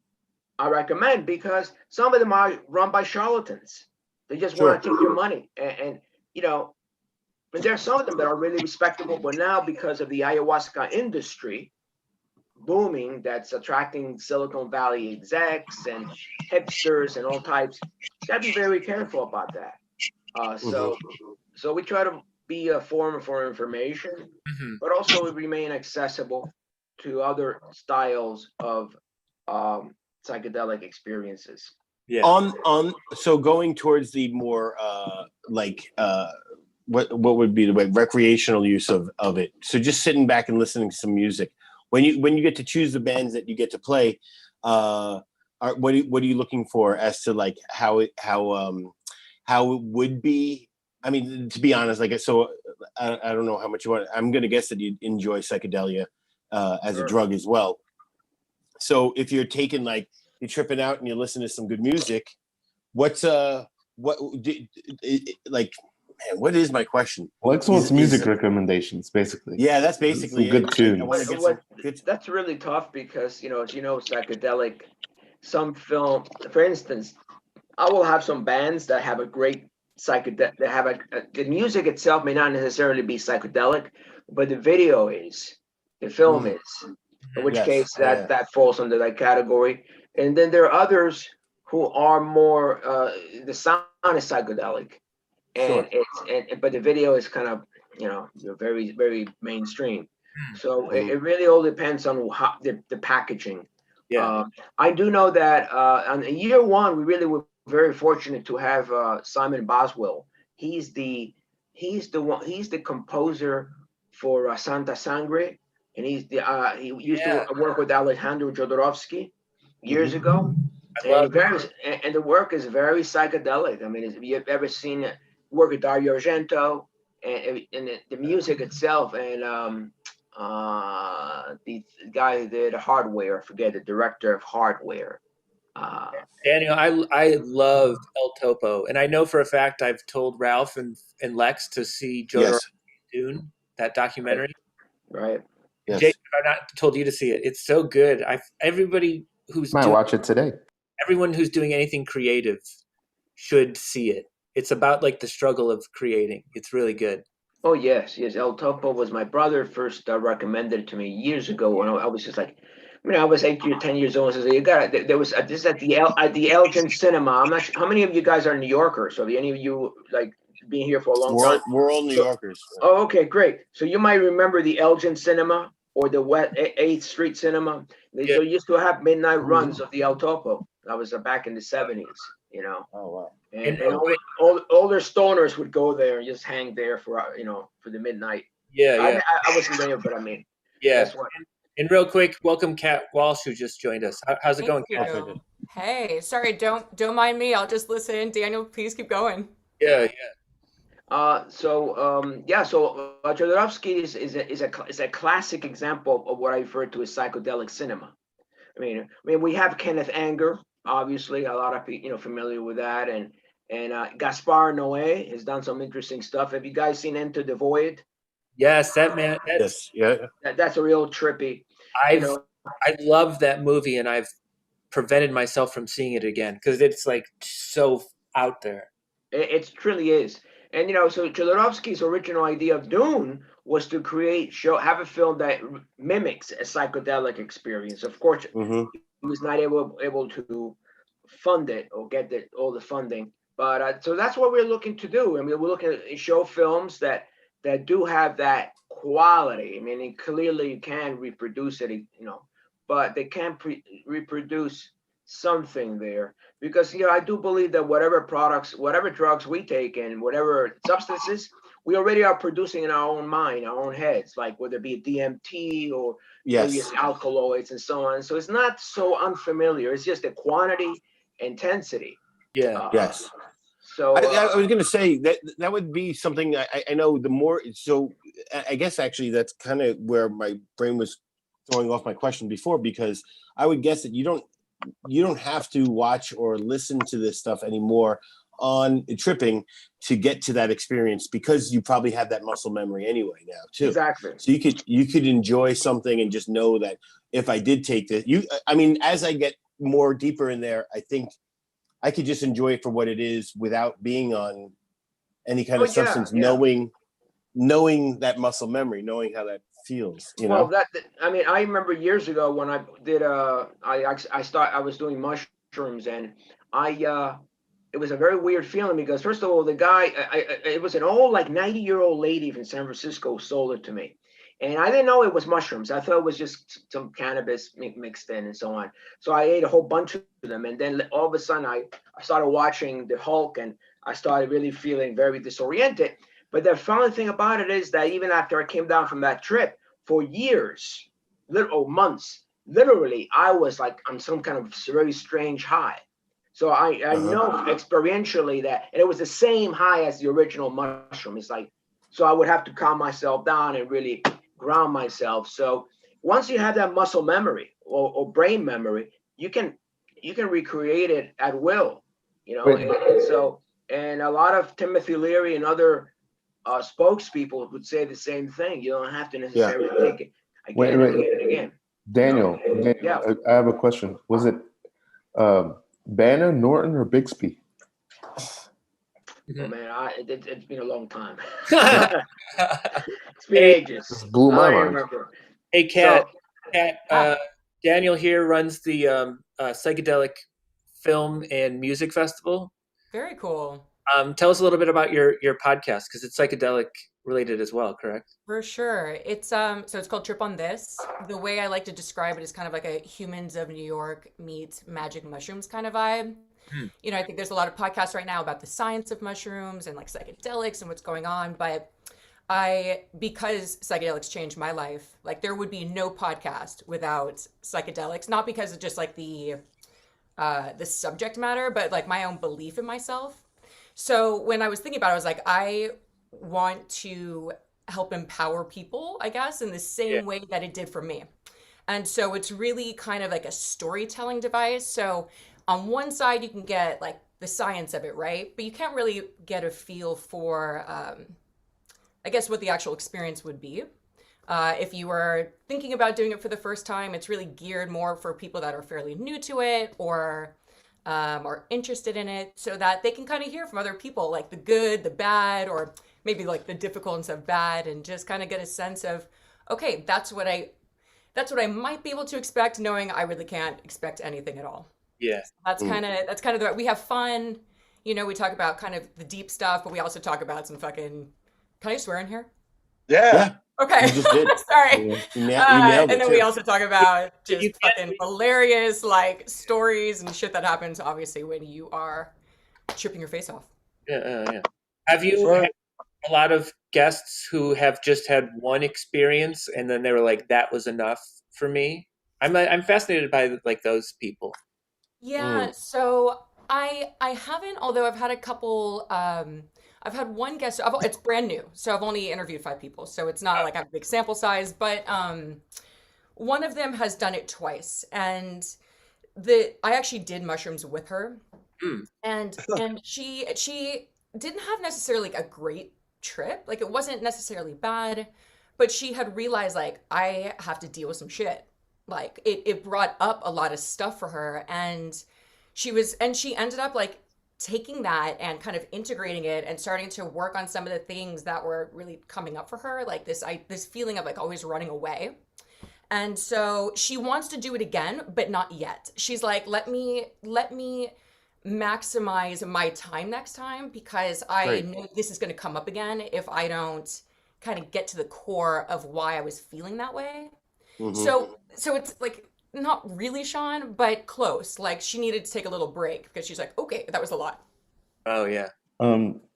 I recommend, because some of them are run by charlatans. They just want to take your money, and you know, and there are some of them that are really respectable, but now because of the ayahuasca industry booming, that's attracting Silicon Valley execs and hipsters and all types, gotta be very careful about that. So we try to be a forum for information, but also remain accessible to other styles of psychedelic experiences. Yeah. On so going towards the more what would be the way recreational use of it. So just sitting back and listening to some music. When you get to choose the bands that you get to play, what are you looking for as to like how it would be? I mean, to be honest, like so, I don't know how much you want. I'm gonna guess that you enjoy psychedelia as a drug as well. So if you're taking like you're tripping out and you listen to some good music, what is my question? Lex wants music recommendations, basically. Yeah, that's basically some good tunes. I want to get some good. That's really tough because, you know, as you know, psychedelic, some film, for instance, I will have some bands that have a great psychedelic, that have the music itself may not necessarily be psychedelic, but the video is, the film is, in which case that falls under that category. And then there are others who are more, the sound is psychedelic. And but the video is kind of, you know, very, very mainstream. So it really all depends on how the packaging. Yeah. I do know that on year one, we really were very fortunate to have Simon Boswell. He's the composer for Santa Sangre, and he used to work with Alejandro Jodorowsky years ago. And the work is very psychedelic. I mean, if you've ever seen work with Dario Argento, and the music itself, and the guy who did Hardware, I forget the director of Hardware. Daniel, I love El Topo, and I know for a fact I've told Ralph and Lex to see Jodorowsky Dune, that documentary. Right. Yes. Jake, I've not told you to see it. It's so good. Everybody who's might watch it today. Everyone who's doing anything creative should see it. It's about like the struggle of creating. It's really good. Oh yes. El Topo was my brother first recommended it to me years ago when I was just like, I mean, I was 8 or 10 years old. So you got it. There was this at the Elgin Cinema. I'm not sure how many of you guys are New Yorkers. So any of you like being here for a long time? We're all New Yorkers. Oh, okay, great. So you might remember the Elgin Cinema or the 8th Street Cinema. They used to have midnight runs of the El Topo. That was back in the 70s, you know. Oh wow. And all their stoners would go there and just hang there for, you know, for the midnight. Yeah. I wasn't there, but I mean. Yeah. And real quick, welcome Kat Walsh, who just joined us. How's it going, Kat? Hey, sorry, don't mind me. I'll just listen. Daniel, please keep going. Yeah. So Jodorowsky is a classic example of what I refer to as psychedelic cinema. I mean, we have Kenneth Anger, obviously, a lot of people, familiar with that, and Gaspar Noé has done some interesting stuff. Have you guys seen Enter the Void? Yes, that man. Yes, yeah. That's a real trippy. I love that movie, and I've prevented myself from seeing it again because it's like so out there. It truly is. And so Jodorowsky's original idea of Dune was to have a film that mimics a psychedelic experience. Of course, he was not able to fund it or get all the funding. But so that's what we're looking to do. I mean, we're looking to show films that do have that quality. I mean, clearly you can reproduce it, but they can't reproduce something there, because I do believe that whatever drugs we take and whatever substances we already are producing in our own mind, our own heads, like whether it be DMT or various alkaloids and so on. So it's not so unfamiliar. It's just the quantity, intensity. Yeah. Yes. So I was going to say that would be something I know the more. So I guess actually that's kind of where my brain was throwing off my question before, because I would guess that you don't have to watch or listen to this stuff anymore on tripping to get to that experience, because you probably have that muscle memory anyway now too. exactly. So you could enjoy something and just know that if I did take this, I mean, as I get more deeper in there, I think I could just enjoy it for what it is without being on any kind of substance, knowing that muscle memory, knowing how that feels, you know? Well, I mean, I remember years ago when I did I was doing mushrooms, and it was a very weird feeling, because first of all, the guy, it was an old, like 90-year-old lady from San Francisco sold it to me. And I didn't know it was mushrooms. I thought it was just some cannabis mixed in and so on. So I ate a whole bunch of them. And then all of a sudden I started watching the Hulk, and I started really feeling very disoriented. But the funny thing about it is that even after I came down from that trip, for years, months, literally, I was like on some kind of very strange high. So I know experientially that, and it was the same high as the original mushroom. It's like, so I would have to calm myself down and really ground myself. So once you have that muscle memory or brain memory, you can recreate it at will, you know. And a lot of Timothy Leary and other spokespeople would say the same thing. You don't have to necessarily take it again and again. Daniel, Yeah. I have a question. Was it Banner, Norton, or Bixby? Oh, man, it's been a long time. It's been ages. This blew my mind. Remember. Hey, Kat. Daniel here runs the Psychedelic Film and Music Festival. Very cool. Tell us a little bit about your podcast, because it's psychedelic related as well, correct? For sure. It's so it's called Trip on This. The way I like to describe it is kind of like a Humans of New York meets Magic Mushrooms kind of vibe. You know, I think there's a lot of podcasts right now about the science of mushrooms and like psychedelics and what's going on, but because psychedelics changed my life, like there would be no podcast without psychedelics, not because of just like the subject matter, but like my own belief in myself. So when I was thinking about it, I was like, I want to help empower people, I guess, in the same way that it did for me. And so it's really kind of like a storytelling device. So on one side, you can get like the science of it, right? But you can't really get a feel for, I guess, what the actual experience would be. If you were thinking about doing it for the first time, it's really geared more for people that are fairly new to it or are interested in it, so that they can kind of hear from other people, like the good, the bad, or maybe like the difficult of bad, and just kind of get a sense of, okay, that's what I might be able to expect, knowing I really can't expect anything at all. Yeah. That's kind of we have fun, you know, we talk about kind of the deep stuff, but we also talk about some fucking, can I swear in here? Yeah. Okay. You just did. Sorry. You nailed it, and then too. we also talk about just fucking hilarious like stories and shit that happens, obviously, when you are tripping your face off. Yeah. Have you had a lot of guests who have just had one experience and then they were like, that was enough for me? I'm fascinated by like those people. Yeah, so I haven't, although I've had a couple, I've had one guest, it's brand new, so I've only interviewed 5 people, so it's not like I have a big sample size, but one of them has done it twice, and I actually did mushrooms with her, and she didn't have necessarily like a great trip, like it wasn't necessarily bad, but she had realized like I have to deal with some shit. Like it brought up a lot of stuff for her, and she ended up like taking that and kind of integrating it and starting to work on some of the things that were really coming up for her, like this feeling of like always running away. And so she wants to do it again, but not yet. She's like, let me maximize my time next time, because I know this is going to come up again if I don't kind of get to the core of why I was feeling that way. So it's like not really Sean, but close. Like she needed to take a little break because she's like, okay, that was a lot. Oh yeah.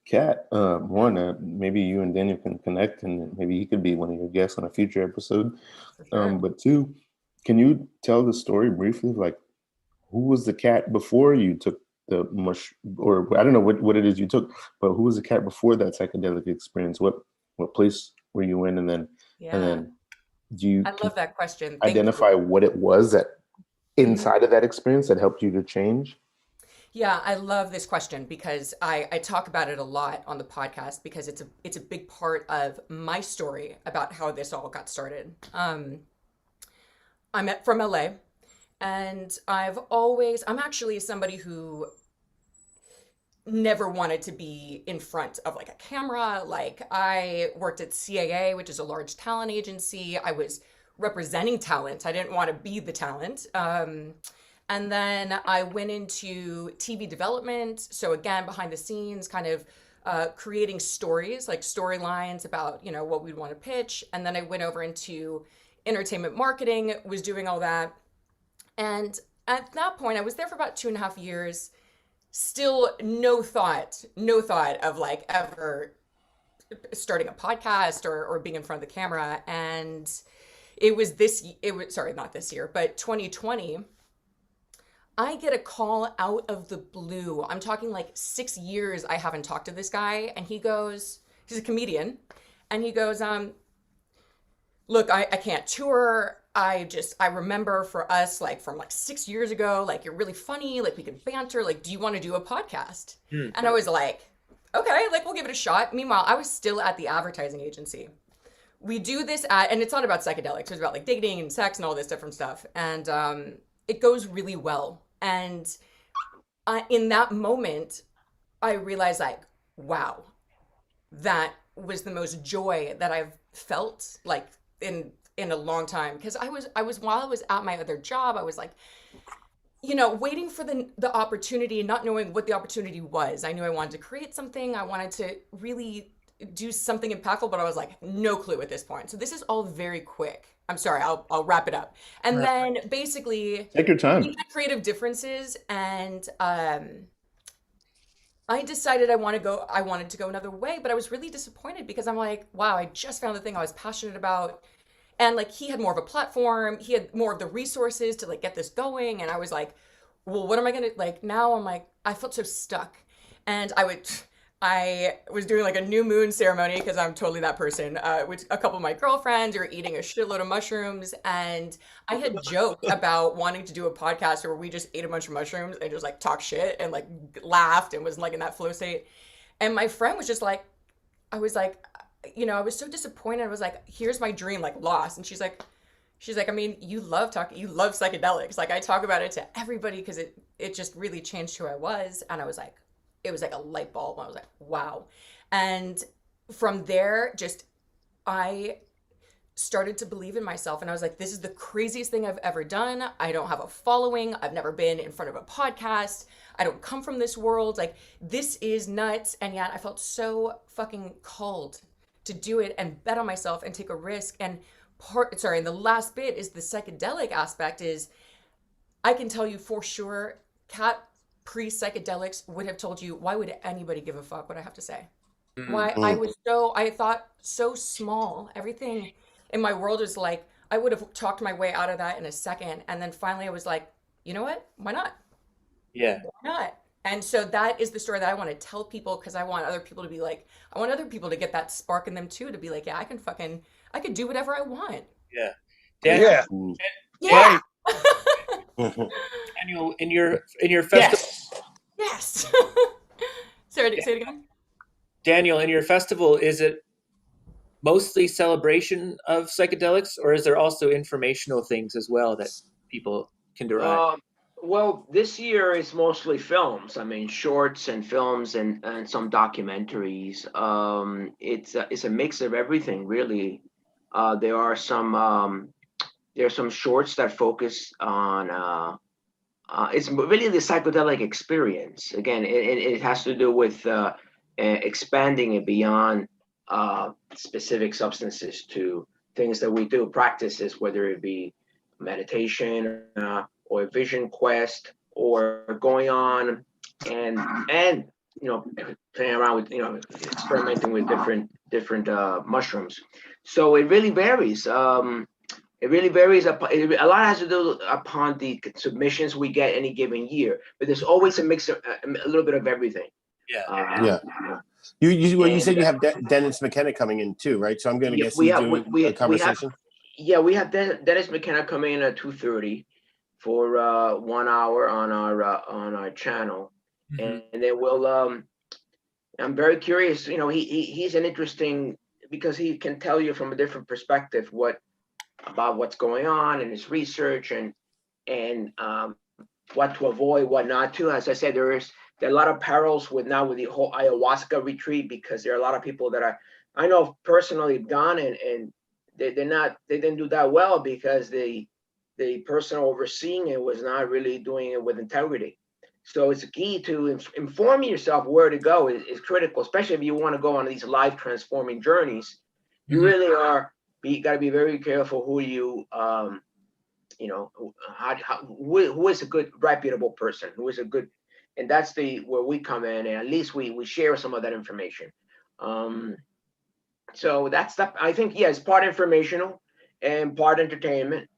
Kat, one, maybe you and Daniel can connect, and maybe he could be one of your guests on a future episode. Sure. But 2, can you tell the story briefly? Like, who was the Kat before you took the mush, or I don't know what it is you took, but who was the cat before that psychedelic experience? What place were you in, and then Yeah. do you I love that question. Thank identify you. what it was that Mhm. inside of that experience that helped you to change? Yeah, I love this question because I talk about it a lot on the podcast because it's a big part of my story about how this all got started. From LA, and I'm actually somebody who never wanted to be in front of like a camera. Like I worked at CAA, which is a large talent agency. I was representing talent. I didn't want to be the talent. And then I went into TV development. So again, behind the scenes, kind of creating stories, like storylines about, you know, what we'd want to pitch. And then I went over into entertainment marketing, was doing all that. And at that point, I was there for about 2.5 years. Still no thought of like ever starting a podcast or being in front of the camera. And sorry, not this year, but 2020, I get a call out of the blue. I'm talking like 6 years I haven't talked to this guy. And he's a comedian. And he goes, look, I can't tour. I remember for us, like from like 6 years ago, like you're really funny, like we can banter, like, do you want to do a podcast? And I was like, okay, like we'll give it a shot. Meanwhile, I was still at the advertising agency. We do this and it's not about psychedelics. It's about like dating and sex and all this different stuff. And it goes really well. And in that moment, I realized like, wow, that was the most joy that I've felt like in a long time. Because I was while I was at my other job, I was like, you know, waiting for the opportunity and not knowing what the opportunity was. I knew I wanted to create something. I wanted to really do something impactful, but I was like, no clue at this point. So this is all very quick. I'm sorry, I'll wrap it up. And then basically Take your time. we had creative differences, and I decided I wanted to go another way, but I was really disappointed because I'm like, wow, I just found the thing I was passionate about. And like he had more of a platform, he had more of the resources to like get this going. And I was like, well, what am I gonna like now? I'm like, I felt so stuck. And I was doing like a new moon ceremony because I'm totally that person with a couple of my girlfriends. We were eating a shitload of mushrooms, and I had joked about wanting to do a podcast where we just ate a bunch of mushrooms and just like talk shit and like laughed and was like in that flow state. And my friend was just like, I was like, you know, I was so disappointed. I was like, here's my dream, like lost. And she's like, I mean, you love psychedelics. Like I talk about it to everybody because it just really changed who I was. And I was like, it was like a light bulb. I was like, wow. And from there, I started to believe in myself. And I was like, this is the craziest thing I've ever done. I don't have a following. I've never been in front of a podcast. I don't come from this world. Like, this is nuts. And yet I felt so fucking called to do it and bet on myself and take a risk. And the last bit is the psychedelic aspect is, I can tell you for sure, Kat pre-psychedelics would have told you, why would anybody give a fuck what I have to say? Why I thought so small. Everything in my world is like, I would have talked my way out of that in a second. And then finally I was like, you know what? Why not? Yeah. Why not? And so that is the story that I want to tell people, because I want other people to be like, I want other people to get that spark in them too, to be like, yeah, I could do whatever I want. Yeah. Yeah. Yeah. Daniel, in your festival, Yes. Sorry, say it again. Daniel, in your festival, is it mostly celebration of psychedelics, or is there also informational things as well that people can derive? Well, this year is mostly films. I mean, shorts and films and some documentaries. It's a mix of everything, really. There are some shorts that focus on. It's really the psychedelic experience. Again, it has to do with expanding it beyond specific substances to things that we do, practices, whether it be meditation or a vision quest, or going on and you know, playing around with, experimenting with different mushrooms. So it really varies. It really varies. A lot has to do upon the submissions we get any given year, but there's always a mix of a little bit of everything. Yeah. Yeah. You said And, you have Dennis McKenna coming in too, right? So I'm going to yeah, guess we he's have- doing we- a we have- conversation. Yeah, we have Dennis McKenna coming in at 2:30 for 1 hour on our channel, Mhm. and then we'll. I'm very curious. You know, he's an interesting because he can tell you from a different perspective about what's going on in his research and what to avoid, what not to. As I said, there are a lot of perils with the whole ayahuasca retreat because there are a lot of people that I know personally gone and they didn't do that well because the person overseeing it was not really doing it with integrity. So it's key to inform yourself where to go is critical, especially if you want to go on these life transforming journeys. You Mhm. really are. You got to be very careful who you who is a good reputable person, who is a good, and that's where we come in, and at least we share some of that information. So that's stuff. I think it's part informational and part entertainment,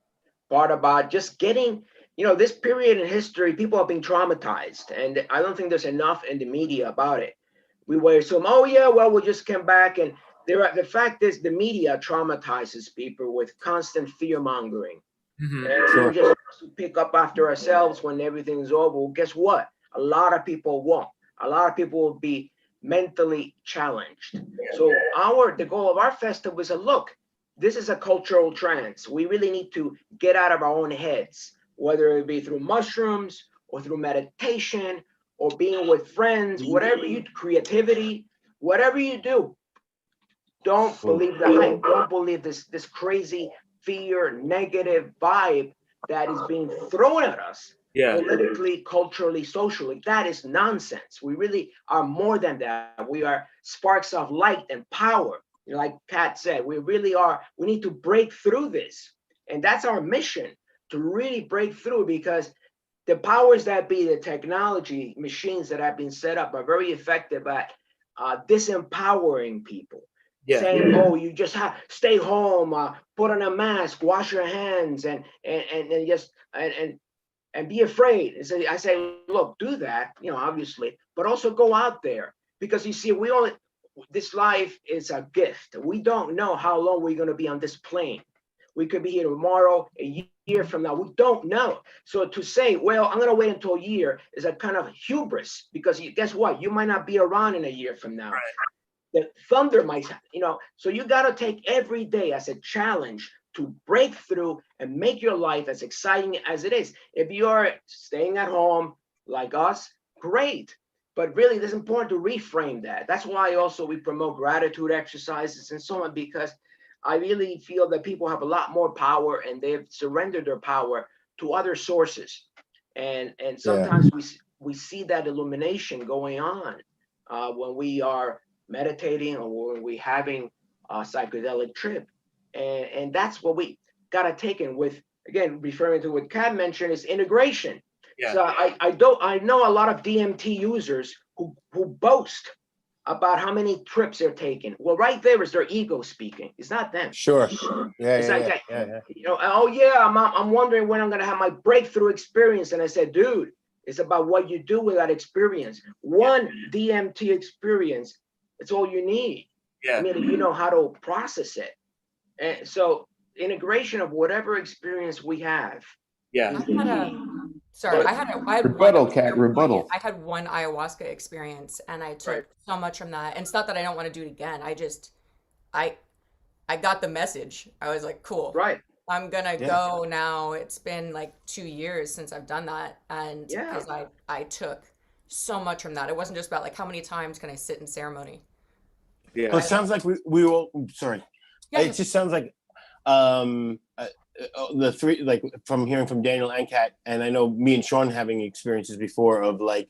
part about just getting this period in history. People have been traumatized, and I don't think there's enough in the media about it. We will assume, oh yeah, well we'll just come back, and the fact is the media traumatizes people with constant fear mongering. Mhm. And Sure. we're just supposed to pick up after ourselves when everything's over. Well, guess what? A lot of people won't. A lot of people will be mentally challenged. So the goal of our festival is look, this is a cultural trance. We really need to get out of our own heads, whether it be through mushrooms or through meditation or being with friends, creativity, whatever you do. Don't believe the hype. Don't believe this crazy fear, negative vibe that is being thrown at us Yeah. politically, culturally, socially. That is nonsense. We really are more than that. We are sparks of light and power. Like Pat said, we really are. We need to break through this. And that's our mission, to really break through, because the powers that be, the technology machines that have been set up are very effective at disempowering people. Yeah. Saying, oh, you just have stay home, put on a mask, wash your hands, and just and be afraid. And so I say, look, do that, obviously, but also go out there, because you see, this life is a gift. We don't know how long we're going to be on this plane. We could be here tomorrow, a year from now. We don't know. So to say, well, I'm going to wait until a year is a kind of hubris, because guess what? You might not be around in a year from now. Right. The thunder might, so you got to take every day as a challenge to break through and make your life as exciting as it is. If you are staying at home like us, great. But really, it's important to reframe that. That's why also we promote gratitude exercises and so on, because I really feel that people have a lot more power and they've surrendered their power to other sources. And sometimes we see that illumination going on when we are meditating or when we're having a psychedelic trip. And that's what we got to take in with, again, referring to what Kat mentioned, is integration. Yeah. So I know a lot of DMT users who boast about how many trips they're taking. Well, right there is their ego speaking. It's not them. Sure. It's oh yeah, I'm wondering when I'm gonna have my breakthrough experience. And I said, dude, it's about what you do with that experience. One DMT experience, it's all you need. Yeah. I mean, if you know how to process it. And so integration of whatever experience we have. Yeah. I had Rebuttal, Kat, rebuttal. I had one ayahuasca experience and I took so much from that. And it's not that I don't want to do it again. I got the message. I was like, cool. Right. I'm gonna go now. It's been like 2 years since I've done that. And because I took so much from that. It wasn't just about like how many times can I sit in ceremony. Well, it sounds like we will. Sorry, it just sounds like the three, like from hearing from Daniel and Kat, and I know me and Sean having experiences before of like,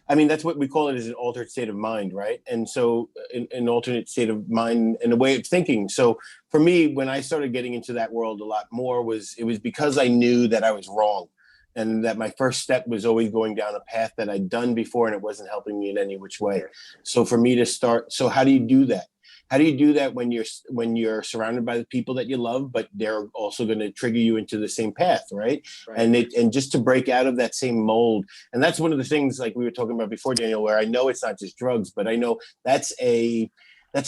I mean, that's what we call it, is an altered state of mind, right? And so an alternate state of mind and a way of thinking. So for me, when I started getting into that world a lot more, it was because I knew that I was wrong. And that my first step was always going down a path that I'd done before and it wasn't helping me in any which way. So for me to start, so how do you do that? how do you do that when you're surrounded by the people that you love, but they're also going to trigger you into the same path, right? And just to break out of that same mold. And that's one of the things, like we were talking about before, Daniel, where I know it's not just drugs, but I know that's a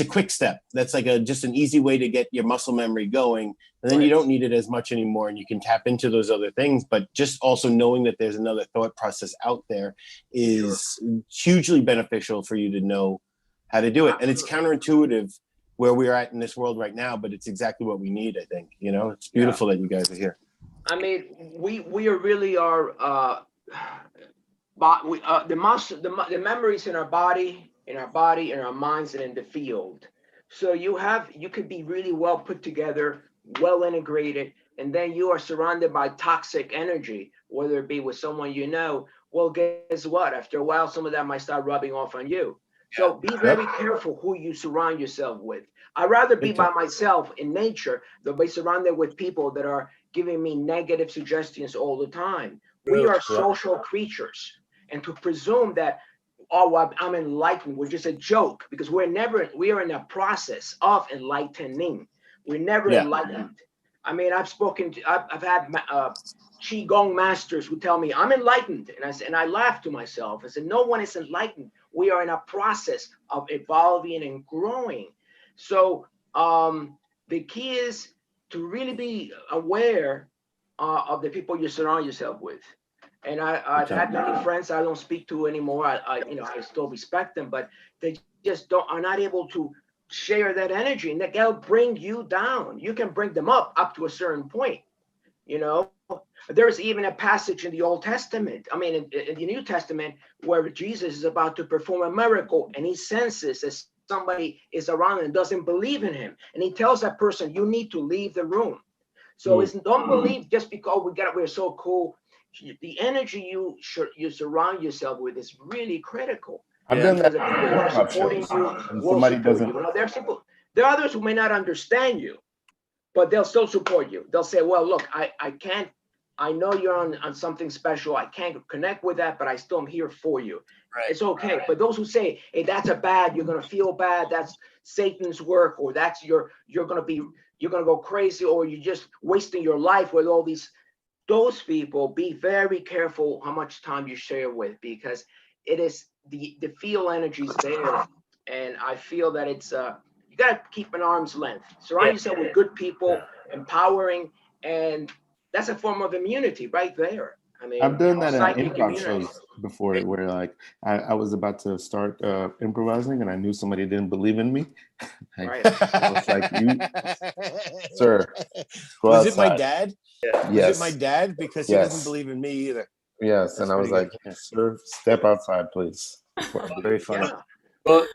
quick step. That's like just an easy way to get your muscle memory going. And then you don't need it as much anymore, and you can tap into those other things. But just also knowing that there's another thought process out there is hugely beneficial for you to know how to do it. And it's counterintuitive where we're at in this world right now, but it's exactly what we need, I think. You know, it's beautiful that you guys are here. I mean, we are really are the memories in our body, in our minds, and in the field. So you could be really well put together, well integrated, and then you are surrounded by toxic energy, whether it be with someone you know. Well, guess what? After a while, some of that might start rubbing off on you. So be very careful who you surround yourself with. I'd rather be by myself in nature than be surrounded with people that are giving me negative suggestions all the time. We are social creatures, and to presume that, oh, well, I'm enlightened, which is a joke, because we are in a process of enlightening. We're never enlightened. I mean, I've had Qigong masters who tell me I'm enlightened, and I laugh to myself. I said, no one is enlightened. We are in a process of evolving and growing. So the key is to really be aware of the people you surround yourself with. And I've had many friends I don't speak to anymore. I still respect them, but they just are not able to share that energy, and that'll bring you down. You can bring them up to a certain point. You know, there's even a passage in the Old Testament, I mean, in the New Testament, where Jesus is about to perform a miracle, and he senses that somebody is around and doesn't believe in him, and he tells that person, you need to leave the room. So don't believe just because we're so cool. The energy you surround yourself with is really critical. I've done that. People who are supporting you will support you. You know, there are others who may not understand you, but they'll still support you. They'll say, well, look, I know you're on something special. I can't connect with that, but I still am here for you. Right. It's okay. Right. But those who say, hey, that's you're going to feel bad, that's Satan's work, or that's you're going to go crazy, or you're just wasting your life with all those people, be very careful how much time you share with, because it is the field energy is there. And I feel that it's you got to keep an arm's length. Surround yourself with good people, empowering, and that's a form of immunity right there. I mean, I've done that in improv shows before, where like I was about to start improvising, and I knew somebody didn't believe in me. Right. I was like, you, sir, was it my dad? Yes. Was it my dad? Because he doesn't believe in me either. Yes, and I was like, sir, step outside, please. Very funny. Yeah. Well,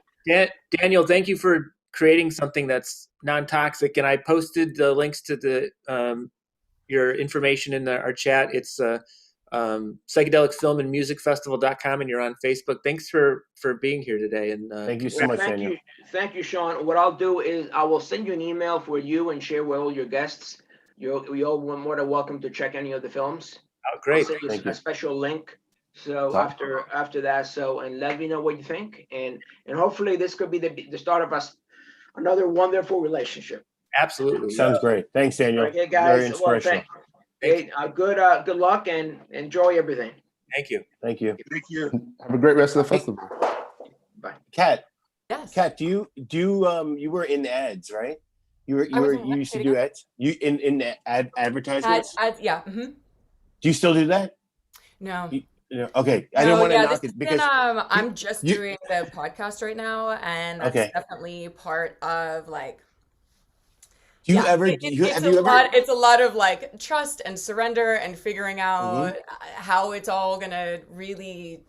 Daniel, thank you for creating something that's non-toxic, and I posted the links to your information in our chat. It's psychedelicfilmandmusicfestival.com, and you're on Facebook. Thanks for being here today. And thank you so much, Daniel. Thank you, Sean. What I'll do is I will send you an email for you and share with all your guests. You're all more than welcome to check any of the films. Oh, great. I'll send you a special link. So after that, and let me know what you think, and hopefully this could be the start of another wonderful relationship. Absolutely. Sounds great. Thanks, Daniel. Okay, guys. Very inspirational. Good luck and enjoy everything. Thank you. Thank you. Thank you. Have a great rest of the festival. Bye. Kat. Yes. Kat, you were in ads, right? You used to do ads. You in advertisements? Yeah. Mm-hmm. Do you still do that? No. Okay. I didn't want to knock it because I'm just doing the podcast right now, and that's definitely part of like. It's a lot of like trust and surrender and figuring out how it's all gonna really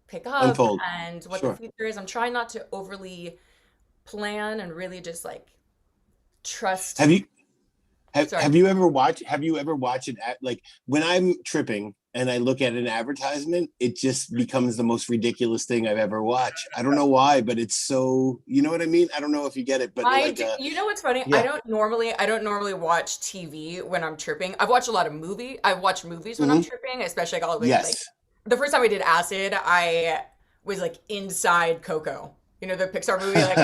pick up unfold, and what the future is. I'm trying not to overly plan and really just like trust. Have you ever watched it like when I'm tripping and I look at an advertisement, it just becomes the most ridiculous thing I've ever watched. I don't know why, but it's so, you know what I mean? I don't know if you get it, but you know what's funny? Yeah. I don't normally watch TV when I'm tripping. I've watched a lot of movies. I've watched movies when I'm tripping, especially like the first time I did acid, I was like inside Coco. You know, the Pixar movie, like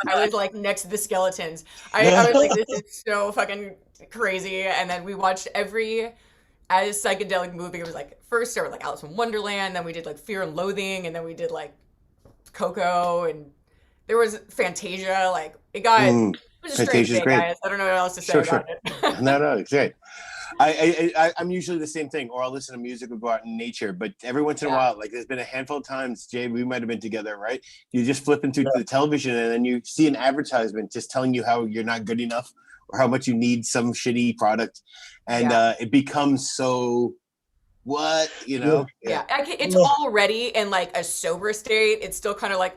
I was like next to the skeletons. I was like, this is so fucking crazy. And then we watched every as psychedelic movie. It was like first there was like Alice in Wonderland, then we did like Fear and Loathing, and then we did like Coco, and there was Fantasia. Like it was a strange Fantasia's day, great. guys. I don't know what else to say Sure, about sure. it. No, it's great. I'm usually the same thing, or I'll listen to music or go out in nature. But every once in a Yeah. while, like there's been a handful of times, Jay, we might have been together, right? You just flip into the television and then you see an advertisement just telling you how you're not good enough or how much you need some shitty product, and it becomes so what you know. Yeah, it's already in like a sober state. It's still kind of like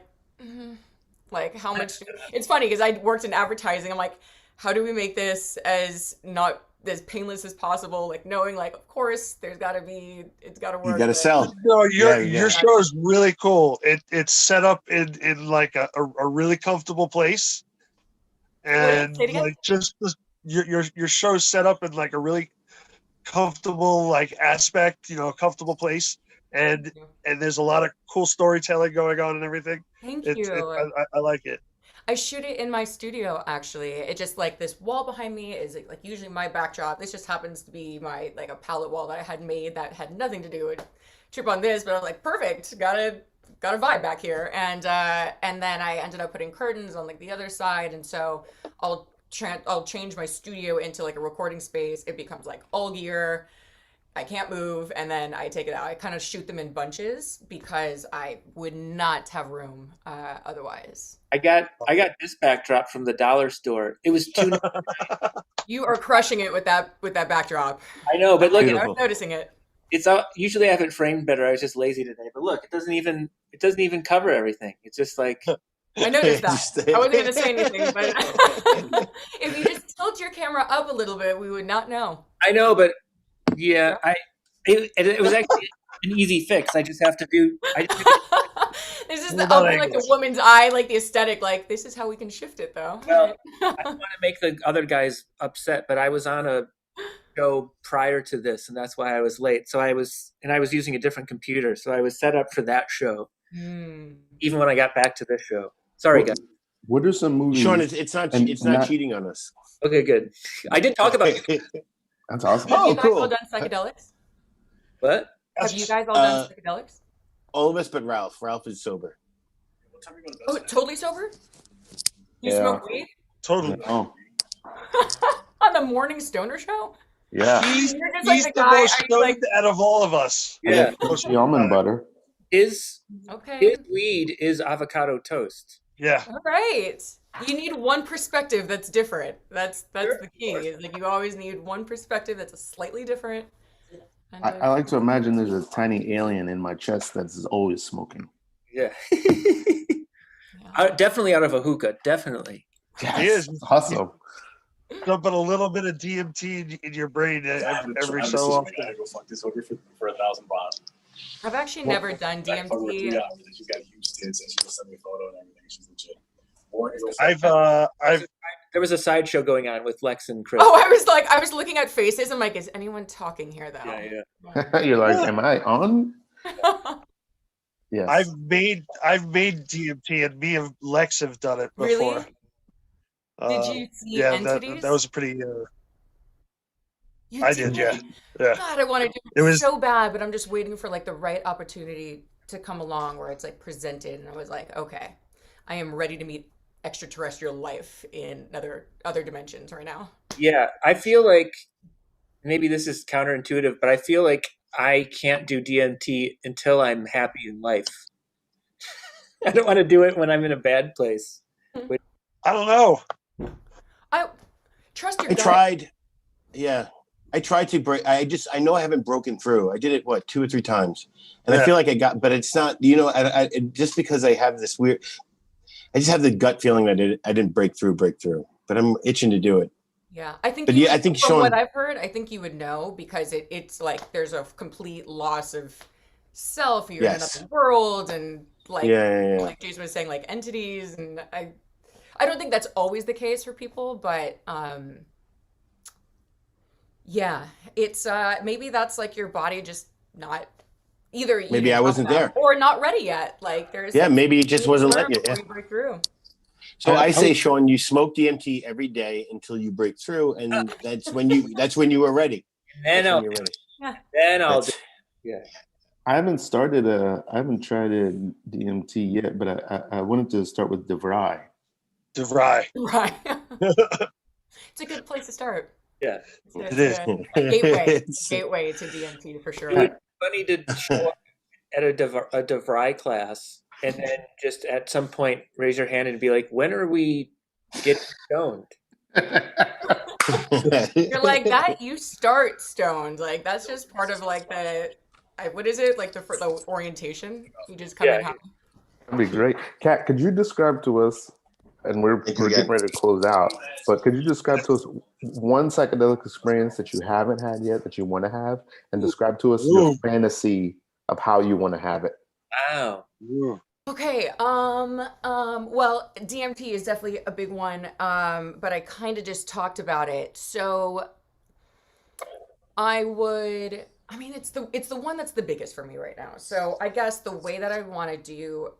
how much. It's funny because I worked in advertising. I'm like, how do we make this as not as painless as possible? Like knowing, like, of course, it's got to work. You got to sell. No, your Yeah. show is really cool. It's set up in like a really comfortable place, and Say it again? like just your show's set up in like a really comfortable like aspect, comfortable place, and there's a lot of cool storytelling going on and everything. Thank It's you. I like it. I shoot it in my studio, actually. It just like this wall behind me is like usually my backdrop. This just happens to be my like a palette wall that I had made that had nothing to do with Trip on This, but I was like, perfect, got a vibe back here. And then I ended up putting curtains on like the other side, and so I'll change my studio into like a recording space. It becomes like all gear. I can't move, and then I take it out. I kind of shoot them in bunches because I would not have room otherwise. I got this backdrop from the dollar store. It was too. You are crushing it with that backdrop. I know, but look, I was noticing it. it's usually I have it framed better. I was just lazy today, but look, it doesn't even cover everything. It's just like I noticed that. I wasn't going to say anything, but if you just tilt your camera up a little bit, we would not know. I know, but yeah, it was actually an easy fix. I just have to do. This is like the woman's eye, like the aesthetic. Like this is how we can shift it, though. Well, I don't want to make the other guys upset, but I was on a show prior to this, and that's why I was late. So I was using a different computer, so I was set up for that show. Even when I got back to this show. Sorry, guys. What are some movies? Sean, it's not cheating on us. Okay, good. I did talk about it. That's awesome. Have you guys cool. all done psychedelics? What? Have you guys all done psychedelics? All of us but Ralph. Ralph is sober. Oh, totally sober? You Yeah. smoke weed? Totally. Oh, On the morning stoner show? yeah. He's You're just like the the guy, most are you like, stoned out of all of us. Yeah. The almond butter. His okay. weed is avocado toast. Yeah. All right. You need one perspective that's different. That's the key. Is like you always need one perspective that's slightly different. And, I like to imagine there's a tiny alien in my chest that's always smoking. Yeah. Definitely out of a hookah. Definitely. Yes, He is. awesome. But a little bit of DMT in your brain every so often. I gotta go fuck this hooker for 1,000 baht. I've actually never done Fuck her for 3 DMT. hours. She's got huge tits and she just sent me a photo and everything. She's legit. Or I go I've There was a sideshow going on with Lex and Chris. Oh, I was looking at faces. I'm like, is anyone talking here though? Yeah. You're like, am I on? Yes. I've made DMT, and me and Lex have done it before. Really? Did you see Yeah, entities? that was a pretty. You I did, yeah. God, I want to do It was- so bad, but I'm just waiting for like the right opportunity to come along where it's like presented, and I was like, okay, I am ready to meet extraterrestrial life in other dimensions right now. Yeah, I feel like maybe this is counterintuitive, but I feel like I can't do DMT until I'm happy in life. I don't want to do it when I'm in a bad place. I don't know. I trust your I gut. tried. Yeah. I tried to break. I know I haven't broken through. I did it 2 or 3 times, and I feel like I got. But it's not. I just because I have this weird. I just have the gut feeling that I didn't break through. But I'm itching to do it. Yeah, I think. But yeah, I think from Sean. what I've heard, I think you would know because it's like there's a complete loss of self. You're Yes. in another world, and like Yeah. like Jason was saying, like entities, and I don't think that's always the case for people, but yeah, it's maybe that's like your body just not either you Maybe didn't I have wasn't them there. or not ready yet. Like there's Yeah, maybe it just you wasn't learn letting you. before Yeah. you break through. So I I say, was- Sean, you smoke DMT every day until you break through, and that's when you were ready. Then That's I'll when you're ready. then I'll do That's- yeah. I haven't tried a DMT yet, but I wanted to start with DeVry. DeVry. Right. It's a good place to start. Yeah. It's It is. a gateway It's- gateway to DMT for sure. It would be funny to show up at a DeVry class and then just at some point raise your hand and be like, when are we getting stoned? You're like that. You start stoned. Like that's just part of like what is it like the orientation? You just come in Yeah. happy. That'd be great. Kat, could you describe to us, and we're Thank you, getting again. ready to close out, but could you describe to us one psychedelic experience that you haven't had yet that you want to have, and describe to us your Ooh. fantasy of how you want to have it? Wow. Ooh. Okay. Well, DMT is definitely a big one. But I kind of just talked about it. So it's the one that's the biggest for me right now. So I guess the way that I want to do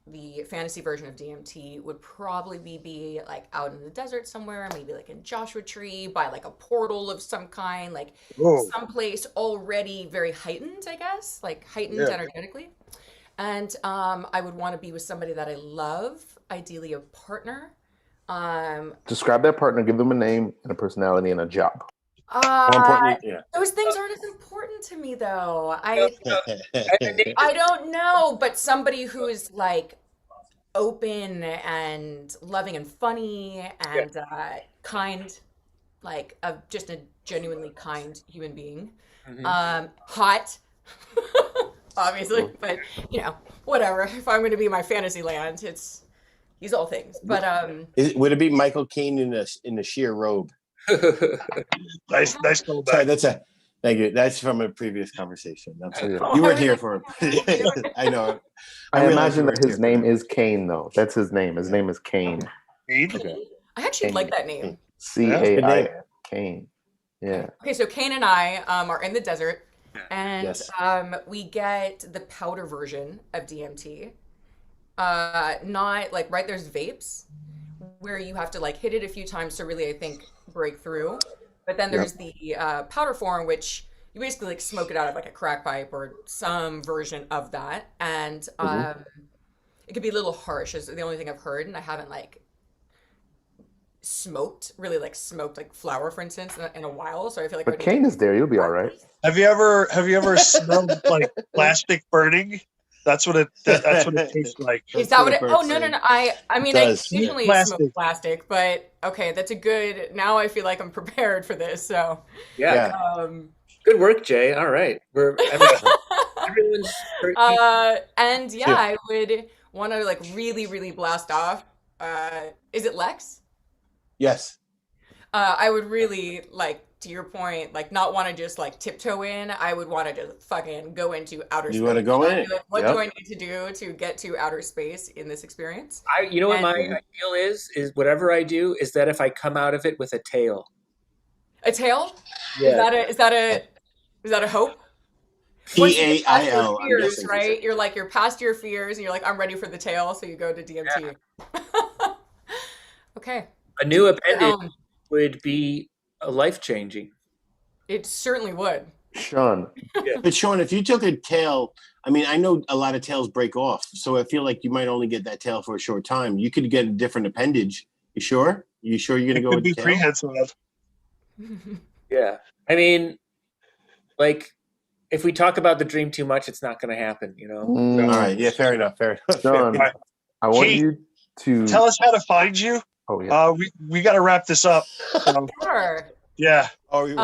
the fantasy version of DMT would probably be like out in the desert somewhere, maybe like in Joshua Tree by like a portal of some kind, like Whoa. someplace already very heightened, I guess, like heightened Yeah. energetically. And I would want to be with somebody that I love, ideally a partner. Describe that partner, give them a name and a personality and a job. How important? Yeah. Those things aren't as important to me though. I don't know, but somebody who is like open and loving and funny and kind, like just a genuinely kind human being. Mhm. Hot, obviously, but you know, whatever. If I'm going to be my fantasy land, he's all things. But Would it be Michael Caine in the sheer robe? Nice callback. Sorry, thank you. That's from a previous conversation. I'm sorry. Oh, You weren't I here was for it. I know. I realize imagine you that weren't his here name for it. is Kane, though. That's his name. His name is Kane. Okay. I actually like that name. C-A-I-N. Kane. Yeah. Okay, so Kane and I are in the desert, and Yes. we get the powder version of DMT. Not like right there's vapes where you have to like hit it a few times to really, I think, break through. But then there's the powder form, which you basically like smoke it out of like a crack pipe or some version of that, and it could be a little harsh. Is the only thing I've heard, and I haven't like smoked like flower, for instance, in a while. So I feel like I But would Kane is there. You'll be all right. Have you ever smelled like plastic burning? That's what it tastes like. Is That's that what what a it? bird Oh no said. no no! I mean It I does. occasionally Plastic. smoke plastic, but okay, that's a good. Now I feel like I'm prepared for this. So Yeah. um, Good work, Jay. All right. Everyone's and yeah, I would want to like really blast off. Is it Lex? Yes. I would really like, to your point, like not want to just like tiptoe in. I would want to just fucking go into outer space. You want to go in? I'd be like, what Yep. do I need to do to get to outer space in this experience? you know what my And- ideal is whatever I do is that if I come out of it with a tail. A tail? Yeah. Is that a hope? Once you get past your T-A-I-L. I'm fears, guessing. right? You're past your fears, and you're like, I'm ready for the tail, so you go to DMT. Okay. A new appendage Um, would be life changing. it certainly would. Sean, But Sean, if you took a tail, I mean, I know a lot of tails break off, so I feel like you might only get that tail for a short time. You could get a different appendage. You sure? You sure you're It gonna go could with be the tail? prehensile. Yeah. I mean, like, if we talk about the dream too much, it's not going to happen, you know? All right. Yeah. Fair enough. Fair enough. Sean, Right. I want Keith, you to Tell us how to find you. Oh yeah. We got to wrap this up. Sure. Yeah. Oh, you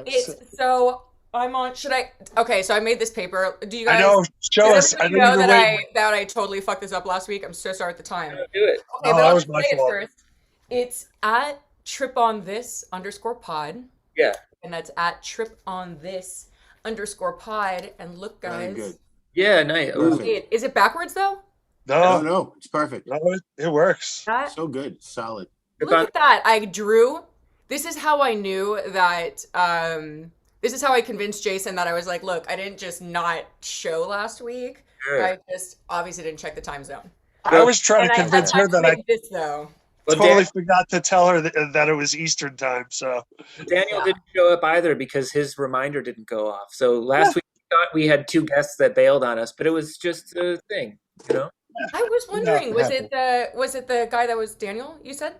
It's so I'm on. Should I? Okay, so I made this paper. Do you guys? I know. Show Does us. I everybody know know you're that waiting. I totally fucked this up last week? I'm so sorry at the time. Do it. Okay, Oh, but that I'll was just my say it fault. first. It's at triponthis_pod. Yeah. And that's at triponthis_pod. And look, Very guys. good. Yeah, nice. Ooh. Perfect. Is it backwards though? No, No, no, it's perfect. no, it works. That, So good. Solid. look at that. I drew. This is how I knew that. This this is how I convinced Jason that I was like, look, I didn't just not show last week. Sure. I just obviously didn't check the time zone. I was trying And to convince her that I this though. Well, totally forgot to tell her that it was Eastern time. So Daniel didn't show up either because his reminder didn't go off. So last week we thought we had 2 guests that bailed on us, but it was just a thing, you know? I was wondering, was it the guy that was Daniel, you said?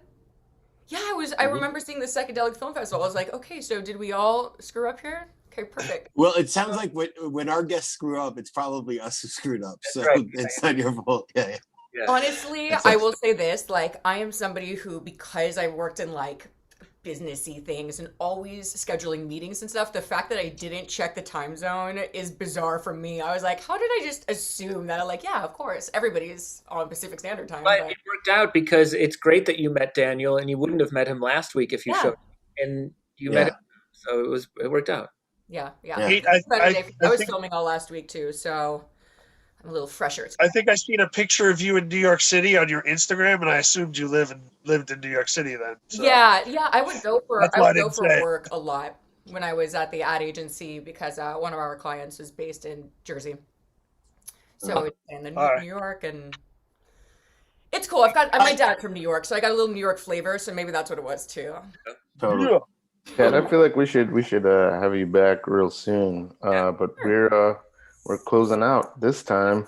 Yeah, I remember seeing the Psychedelic Film Festival. I was like, okay, so did we all screw up here? Okay, perfect. Well, it sounds like when our guests screw up, it's probably us who screwed up. So right. it's not your fault. Yeah. Yeah. Honestly, I will say this, like, I am somebody who, because I worked in like businessy things and always scheduling meetings and stuff, the fact that I didn't check the time zone is bizarre for me. I was like, how did I just assume that? I'm like, yeah, of course, everybody's on Pacific Standard Time. But it worked out because it's great that you met Daniel, and you wouldn't have met him last week if you showed up, and you met him. So it worked out. Yeah. I was think, filming all last week too, so I'm a little fresher. I think I seen a picture of you in New York City on your Instagram, and I assumed you lived in New York City then. So. Yeah, I would go for That's why I didn't say. work a lot when I was at the ad agency because one of our clients is based in Jersey, so it's in New York, and it's cool. My dad's from New York, so I got a little New York flavor, so maybe that's what it was too. Totally. Kat, I feel like we should have you back real soon. But we're closing out this time.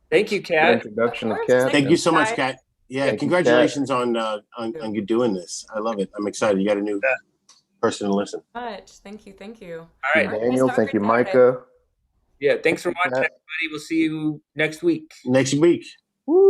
Thank you, Good Kat. introduction of Kat. Thank you so much, Kat. Yeah, Thank you, congratulations on you doing this. I love it. I'm excited. You got a new person to listen. Much. Thank you. All right, Daniel. Thank you, Micah. Yeah, thanks for watching, everybody. We'll see you next week. Next week.